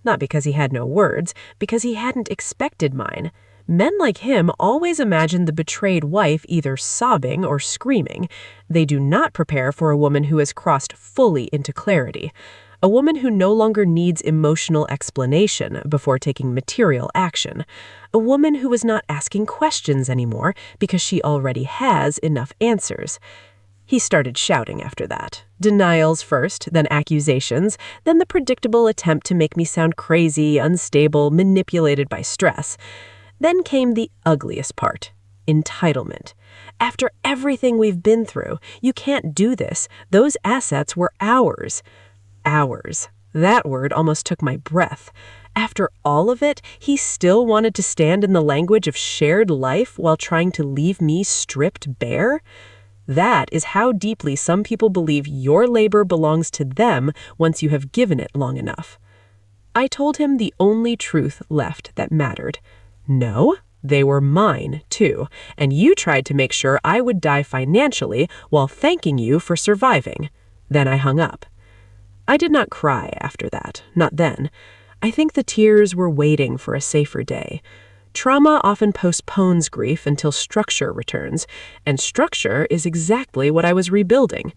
not because he had no words, because he hadn't expected mine. Men like him always imagine the betrayed wife either sobbing or screaming. They do not prepare for a woman who has crossed fully into clarity, a woman who no longer needs emotional explanation before taking material action, a woman who is not asking questions anymore because she already has enough answers. He started shouting after that. Denials first, then accusations, then the predictable attempt to make me sound crazy, unstable, manipulated by stress. Then came the ugliest part: entitlement. After everything we've been through, you can't do this. Those assets were ours. Ours. That word almost took my breath. After all of it, he still wanted to stand in the language of shared life while trying to leave me stripped bare? That is how deeply some people believe your labor belongs to them once you have given it long enough. I told him the only truth left that mattered. No, they were mine, too, and you tried to make sure I would die financially while thanking you for surviving. Then I hung up. I did not cry after that, not then. I think the tears were waiting for a safer day. Trauma often postpones grief until structure returns, and structure is exactly what I was rebuilding.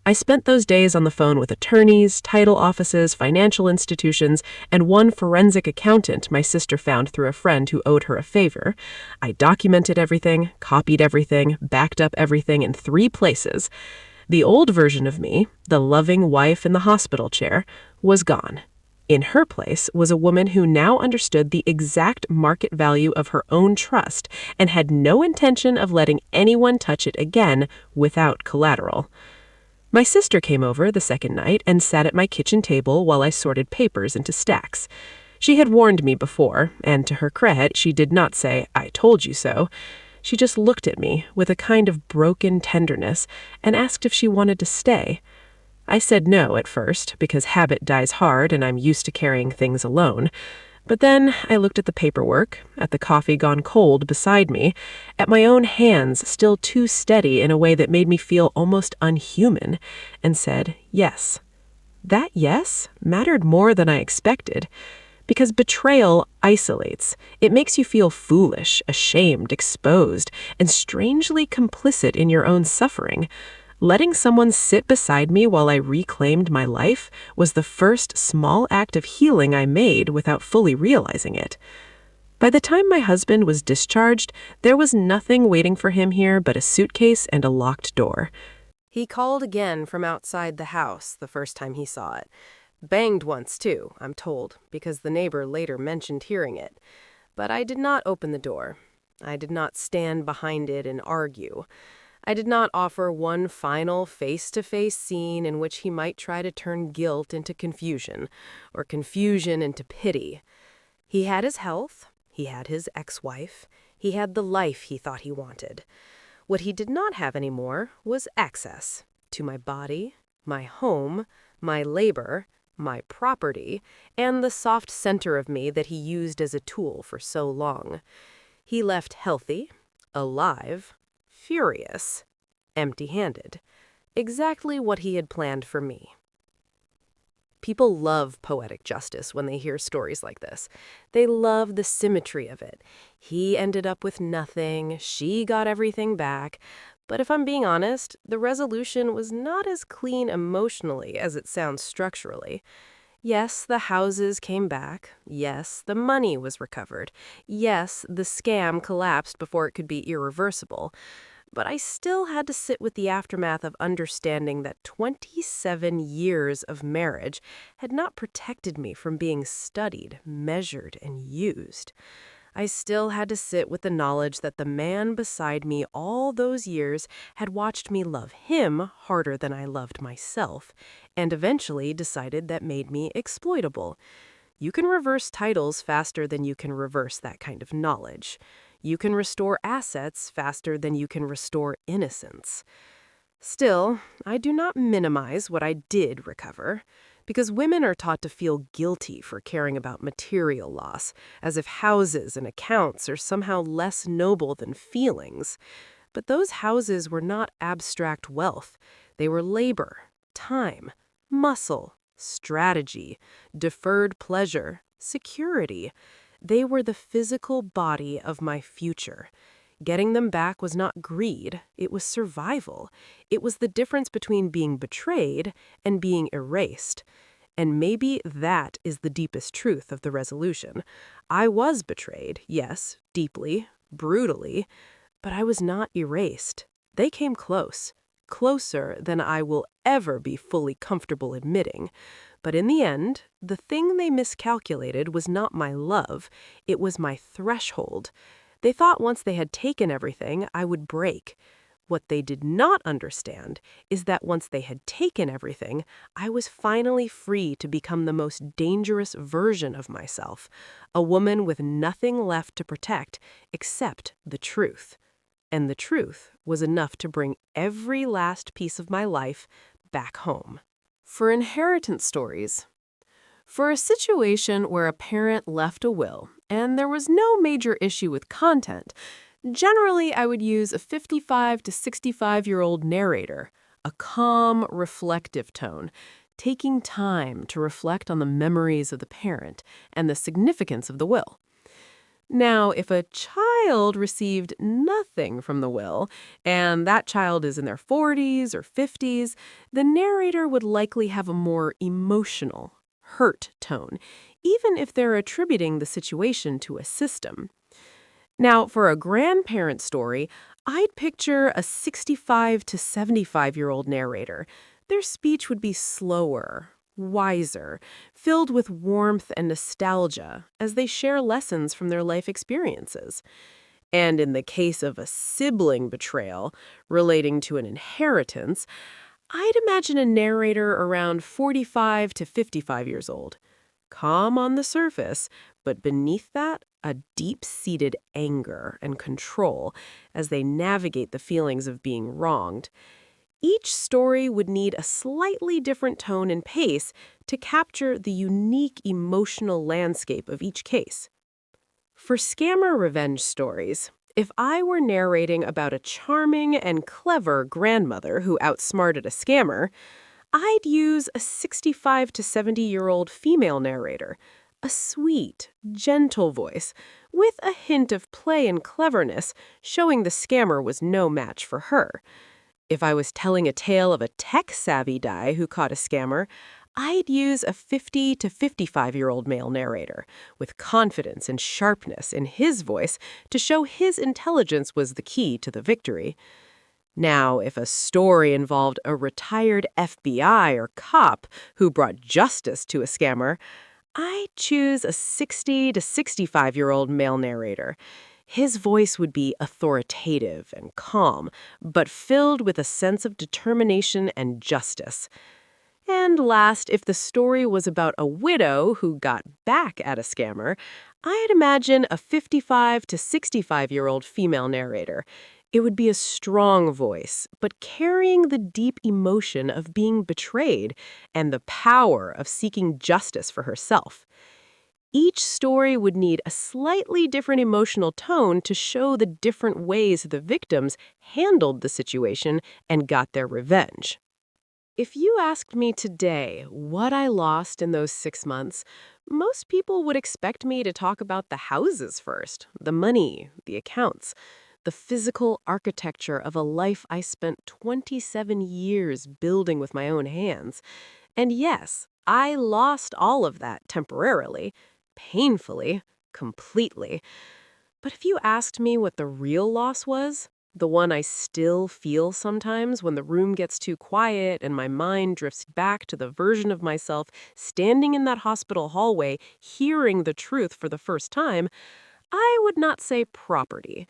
I spent those days on the phone with attorneys, title offices, financial institutions, and one forensic accountant my sister found through a friend who owed her a favor. I documented everything, copied everything, backed up everything in 3 places. The old version of me, the loving wife in the hospital chair, was gone. In her place was a woman who now understood the exact market value of her own trust and had no intention of letting anyone touch it again without collateral. My sister came over the second night and sat at my kitchen table while I sorted papers into stacks. She had warned me before, and to her credit, she did not say, "I told you so." She just looked at me with a kind of broken tenderness and asked if she wanted to stay. I said no at first, because habit dies hard and I'm used to carrying things alone. But then I looked at the paperwork, at the coffee gone cold beside me, at my own hands still too steady in a way that made me feel almost unhuman, and said yes. That yes mattered more than I expected, because betrayal isolates. It makes you feel foolish, ashamed, exposed, and strangely complicit in your own suffering. Letting someone sit beside me while I reclaimed my life was the first small act of healing I made without fully realizing it. By the time my husband was discharged, there was nothing waiting for him here but a suitcase and a locked door. He called again from outside the house the first time he saw it. Banged once, too, I'm told, because the neighbor later mentioned hearing it. But I did not open the door. I did not stand behind it and argue. I did not offer one final face-to-face scene in which he might try to turn guilt into confusion, or confusion into pity. He had his health, he had his ex-wife, he had the life he thought he wanted. What he did not have anymore was access to my body, my home, my labor, my property, and the soft center of me that he used as a tool for so long. He left healthy, alive, furious, empty-handed. Exactly what he had planned for me. People love poetic justice when they hear stories like this. They love the symmetry of it. He ended up with nothing, she got everything back. But if I'm being honest, the resolution was not as clean emotionally as it sounds structurally. Yes, the houses came back. Yes, the money was recovered. Yes, the scam collapsed before it could be irreversible. But I still had to sit with the aftermath of understanding that 27 years of marriage had not protected me from being studied, measured, and used. I still had to sit with the knowledge that the man beside me all those years had watched me love him harder than I loved myself, and eventually decided that made me exploitable. You can reverse titles faster than you can reverse that kind of knowledge. You can restore assets faster than you can restore innocence. Still, I do not minimize what I did recover, because women are taught to feel guilty for caring about material loss, as if houses and accounts are somehow less noble than feelings. But those houses were not abstract wealth. They were labor, time, muscle, strategy, deferred pleasure, security. They were the physical body of my future. Getting them back was not greed, it was survival. It was the difference between being betrayed and being erased. And maybe that is the deepest truth of the resolution. I was betrayed, yes, deeply, brutally, but I was not erased. They came close, closer than I will ever be fully comfortable admitting. But in the end, the thing they miscalculated was not my love, it was my threshold. They thought once they had taken everything, I would break. What they did not understand is that once they had taken everything, I was finally free to become the most dangerous version of myself, a woman with nothing left to protect except the truth. And the truth was enough to bring every last piece of my life back home. For inheritance stories. For a situation where a parent left a will and there was no major issue with content, generally I would use a 55 to 65-year-old narrator, a calm, reflective tone, taking time to reflect on the memories of the parent and the significance of the will. Now, if a child received nothing from the will, and that child is in their 40s or 50s, the narrator would likely have a more emotional, hurt tone, even if they're attributing the situation to a system. Now, for a grandparent story, I'd picture a 65 to 75-year-old narrator. Their speech would be slower, wiser, filled with warmth and nostalgia as they share lessons from their life experiences. And in the case of a sibling betrayal relating to an inheritance, I'd imagine a narrator around 45 to 55 years old. Calm on the surface, but beneath that, a deep-seated anger and control as they navigate the feelings of being wronged. Each story would need a slightly different tone and pace to capture the unique emotional landscape of each case. For scammer revenge stories, if I were narrating about a charming and clever grandmother who outsmarted a scammer, I'd use a 65 to 70-year-old female narrator, a sweet, gentle voice, with a hint of play and cleverness, showing the scammer was no match for her. If I was telling a tale of a tech-savvy guy who caught a scammer, I'd use a 50 to 55-year-old male narrator, with confidence and sharpness in his voice to show his intelligence was the key to the victory. Now, if a story involved a retired FBI or cop who brought justice to a scammer, I'd choose a 60 to 65-year-old male narrator. His voice would be authoritative and calm, but filled with a sense of determination and justice. And last, if the story was about a widow who got back at a scammer, I'd imagine a 55 to 65-year-old female narrator. It would be a strong voice, but carrying the deep emotion of being betrayed and the power of seeking justice for herself. Each story would need a slightly different emotional tone to show the different ways the victims handled the situation and got their revenge. If you asked me today what I lost in those 6 months, most people would expect me to talk about the houses first, the money, the accounts, the physical architecture of a life I spent 27 years building with my own hands. And yes, I lost all of that temporarily, painfully, completely. But if you asked me what the real loss was, the one I still feel sometimes when the room gets too quiet and my mind drifts back to the version of myself standing in that hospital hallway, hearing the truth for the first time, I would not say property.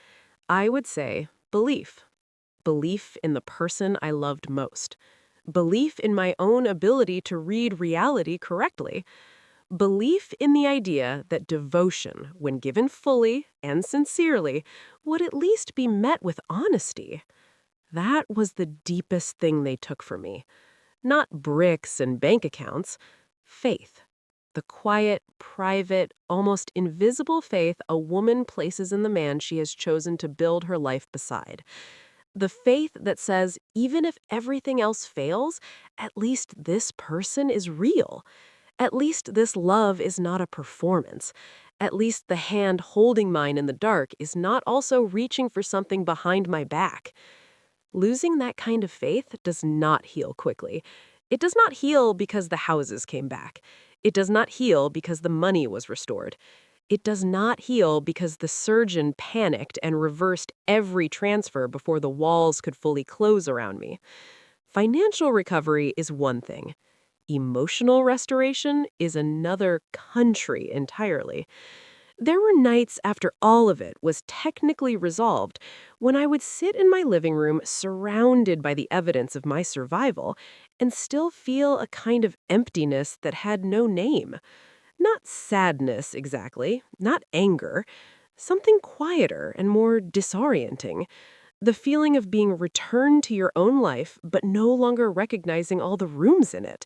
I would say belief. Belief in the person I loved most. Belief in my own ability to read reality correctly. Belief in the idea that devotion, when given fully and sincerely, would at least be met with honesty. That was the deepest thing they took from me. Not bricks and bank accounts, Faith. The quiet, private, almost invisible faith a woman places in the man she has chosen to build her life beside. The faith that says, even if everything else fails, at least this person is real. At least this love is not a performance. At least the hand holding mine in the dark is not also reaching for something behind my back. Losing that kind of faith does not heal quickly. It does not heal because the houses came back. It does not heal because the money was restored. It does not heal because the surgeon panicked and reversed every transfer before the walls could fully close around me. Financial recovery is one thing. Emotional restoration is another country entirely. There were nights after all of it was technically resolved when I would sit in my living room surrounded by the evidence of my survival and still feel a kind of emptiness that had no name. Not sadness exactly, not anger, something quieter and more disorienting. The feeling of being returned to your own life but no longer recognizing all the rooms in it.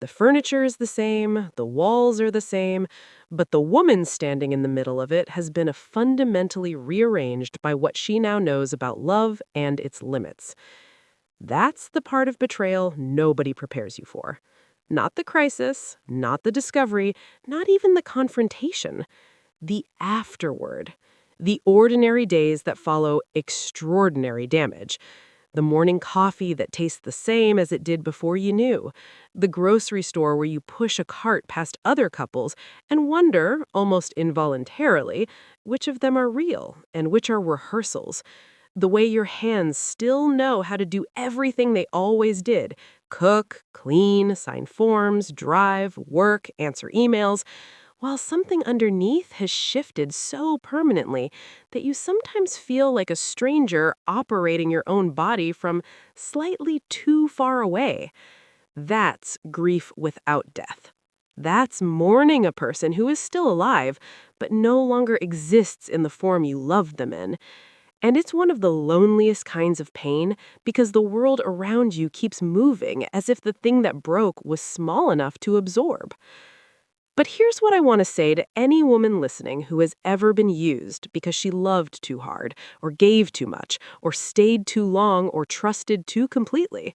The furniture is the same, the walls are the same, but the woman standing in the middle of it has been fundamentally rearranged by what she now knows about love and its limits. That's the part of betrayal nobody prepares you for. Not the crisis, not the discovery, not even the confrontation. The afterward. The ordinary days that follow extraordinary damage. The morning coffee that tastes the same as it did before you knew. The grocery store where you push a cart past other couples and wonder, almost involuntarily, which of them are real and which are rehearsals. The way your hands still know how to do everything they always did: cook, clean, sign forms, drive, work, answer emails, while something underneath has shifted so permanently that you sometimes feel like a stranger operating your own body from slightly too far away. That's grief without death. That's mourning a person who is still alive, but no longer exists in the form you loved them in. And it's one of the loneliest kinds of pain because the world around you keeps moving as if the thing that broke was small enough to absorb. But here's what I want to say to any woman listening who has ever been used because she loved too hard, or gave too much, or stayed too long, or trusted too completely.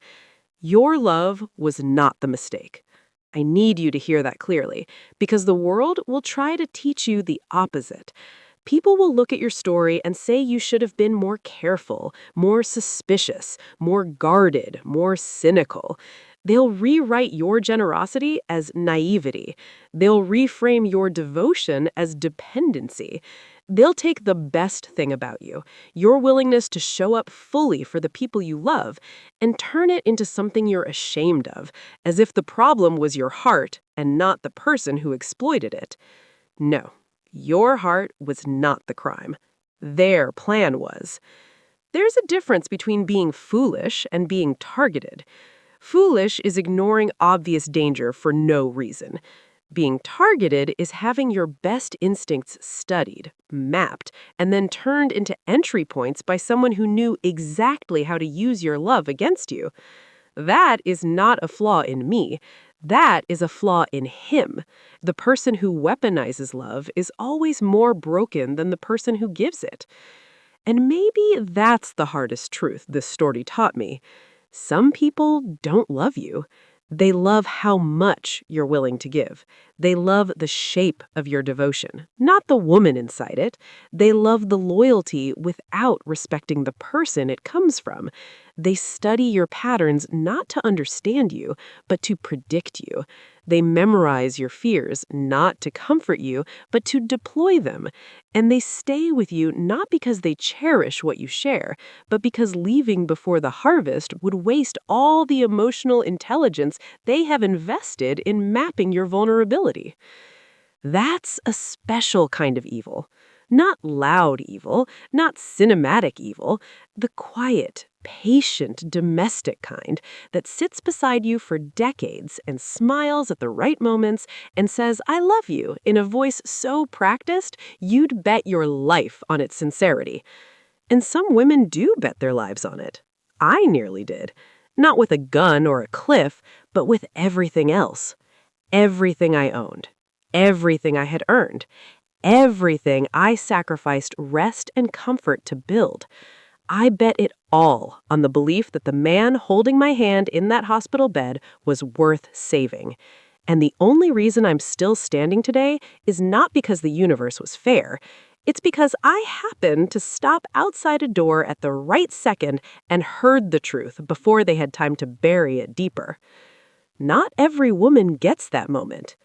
Your love was not the mistake. I need you to hear that clearly, because the world will try to teach you the opposite. People will look at your story and say you should have been more careful, more suspicious, more guarded, more cynical. They'll rewrite your generosity as naivety. They'll reframe your devotion as dependency. They'll take the best thing about you, your willingness to show up fully for the people you love, and turn it into something you're ashamed of, as if the problem was your heart and not the person who exploited it. No, your heart was not the crime. Their plan was. There's a difference between being foolish and being targeted. Foolish is ignoring obvious danger for no reason. Being targeted is having your best instincts studied, mapped, and then turned into entry points by someone who knew exactly how to use your love against you. That is not a flaw in me. That is a flaw in him. The person who weaponizes love is always more broken than the person who gives it. And maybe that's the hardest truth this story taught me. Some people don't love you. They love how much you're willing to give. They love the shape of your devotion, not the woman inside it. They love the loyalty without respecting the person it comes from. They study your patterns not to understand you, but to predict you. They memorize your fears not to comfort you, but to deploy them. And they stay with you not because they cherish what you share, but because leaving before the harvest would waste all the emotional intelligence they have invested in mapping your vulnerability. That's a special kind of evil. Not loud evil, not cinematic evil, the quiet, patient, domestic kind that sits beside you for decades and smiles at the right moments and says, "I love you," in a voice so practiced you'd bet your life on its sincerity. And some women do bet their lives on it. I nearly did. Not with a gun or a cliff, but with everything else. Everything I owned, everything I had earned, everything I sacrificed rest and comfort to build. I bet it all on the belief that the man holding my hand in that hospital bed was worth saving. And the only reason I'm still standing today is not because the universe was fair. It's because I happened to stop outside a door at the right second and heard the truth before they had time to bury it deeper. Not every woman gets that moment.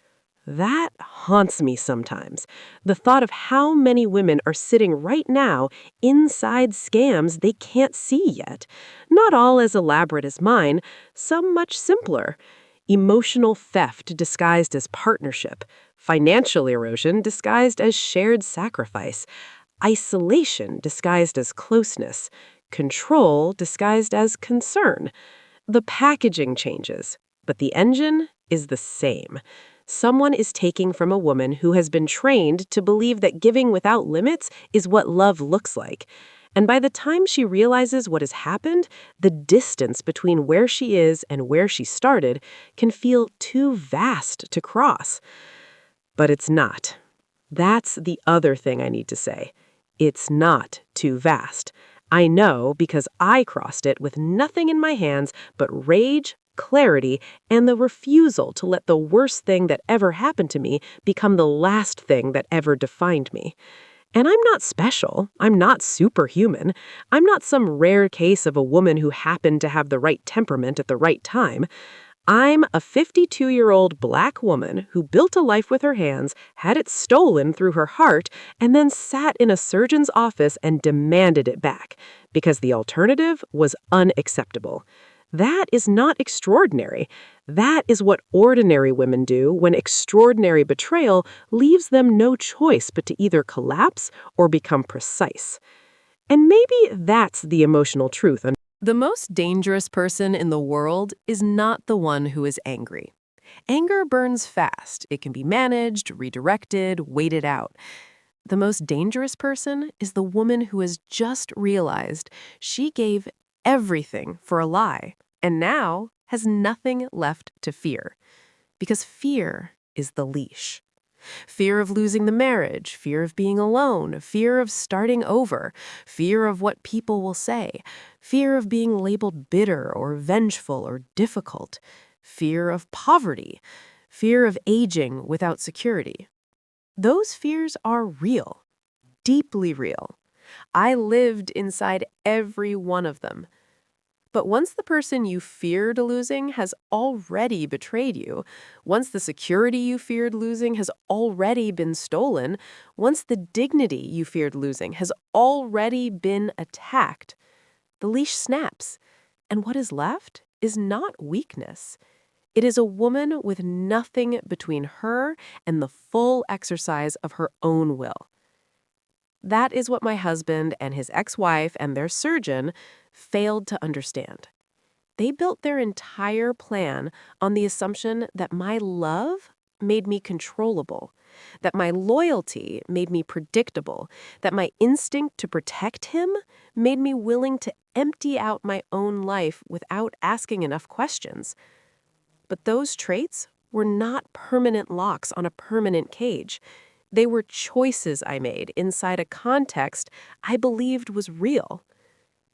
That haunts me sometimes. The thought of how many women are sitting right now inside scams they can't see yet. Not all as elaborate as mine, some much simpler. Emotional theft disguised as partnership, financial erosion disguised as shared sacrifice, isolation disguised as closeness, control disguised as concern. The packaging changes, but the engine is the same. Someone is taking from a woman who has been trained to believe that giving without limits is what love looks like. And by the time she realizes what has happened, the distance between where she is and where she started can feel too vast to cross. But it's not. That's the other thing I need to say. It's not too vast. I know because I crossed it with nothing in my hands but rage, clarity, and the refusal to let the worst thing that ever happened to me become the last thing that ever defined me. And I'm not special. I'm not superhuman. I'm not some rare case of a woman who happened to have the right temperament at the right time. I'm a 52-year-old black woman who built a life with her hands, had it stolen through her heart, and then sat in a surgeon's office and demanded it back, because the alternative was unacceptable. That is not extraordinary. That is what ordinary women do when extraordinary betrayal leaves them no choice but to either collapse or become precise. And maybe that's the emotional truth. The most dangerous person in the world is not the one who is angry. Anger burns fast. It can be managed, redirected, waited out. The most dangerous person is the woman who has just realized she gave everything for a lie and now has nothing left to fear. Because fear is the leash. Fear of losing the marriage, fear of being alone, fear of starting over, fear of what people will say, fear of being labeled bitter or vengeful or difficult, fear of poverty, fear of aging without security. Those fears are real, deeply real. I lived inside every one of them. But once the person you feared losing has already betrayed you, once the security you feared losing has already been stolen, once the dignity you feared losing has already been attacked, the leash snaps. And what is left is not weakness. It is a woman with nothing between her and the full exercise of her own will. That is what my husband and his ex-wife and their surgeon failed to understand. They built their entire plan on the assumption that my love made me controllable, that my loyalty made me predictable, that my instinct to protect him made me willing to empty out my own life without asking enough questions. But those traits were not permanent locks on a permanent cage. They were choices I made inside a context I believed was real.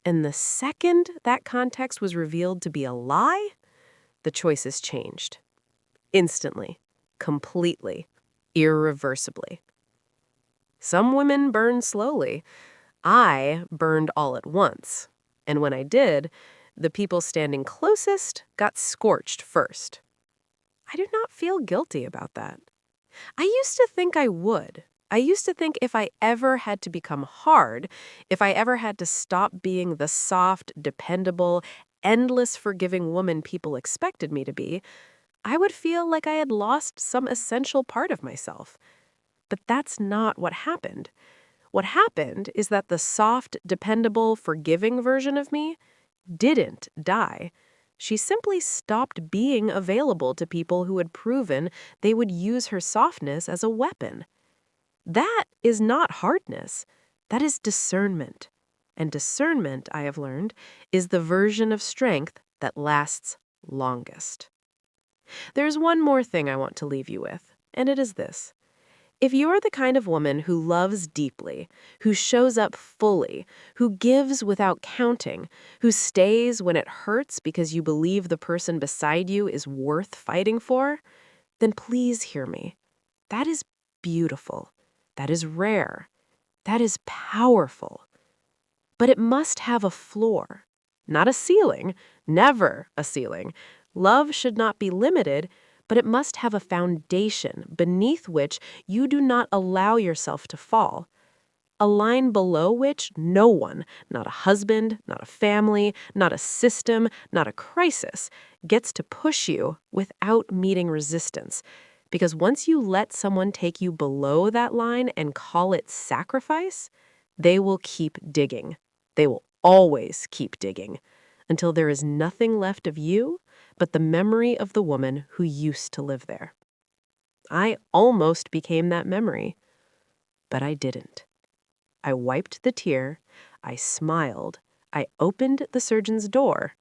And the second that context was revealed to be a lie, the choices changed. Instantly, completely, irreversibly. Some women burn slowly. I burned all at once. And when I did, the people standing closest got scorched first. I do not feel guilty about that. I used to think I would. I used to think if I ever had to become hard, if I ever had to stop being the soft, dependable, endless forgiving woman people expected me to be, I would feel like I had lost some essential part of myself. But that's not what happened. What happened is that the soft, dependable, forgiving version of me didn't die. She simply stopped being available to people who had proven they would use her softness as a weapon. That is not hardness. That is discernment. And discernment, I have learned, is the version of strength that lasts longest. There's one more thing I want to leave you with, and it is this. If you're the kind of woman who loves deeply, who shows up fully, who gives without counting, who stays when it hurts because you believe the person beside you is worth fighting for, then please hear me. That is beautiful. That is rare. That is powerful. But it must have a floor, not a ceiling, never a ceiling. Love should not be limited, but it must have a foundation beneath which you do not allow yourself to fall. A line below which no one, not a husband, not a family, not a system, not a crisis, gets to push you without meeting resistance. Because once you let someone take you below that line and call it sacrifice, they will keep digging. They will always keep digging until there is nothing left of you but the memory of the woman who used to live there. I almost became that memory, but I didn't. I wiped the tear, I smiled, I opened the surgeon's door,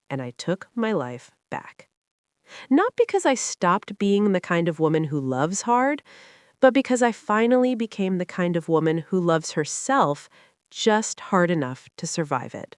and I took my life back. Not because I stopped being the kind of woman who loves hard, but because I finally became the kind of woman who loves herself just hard enough to survive it.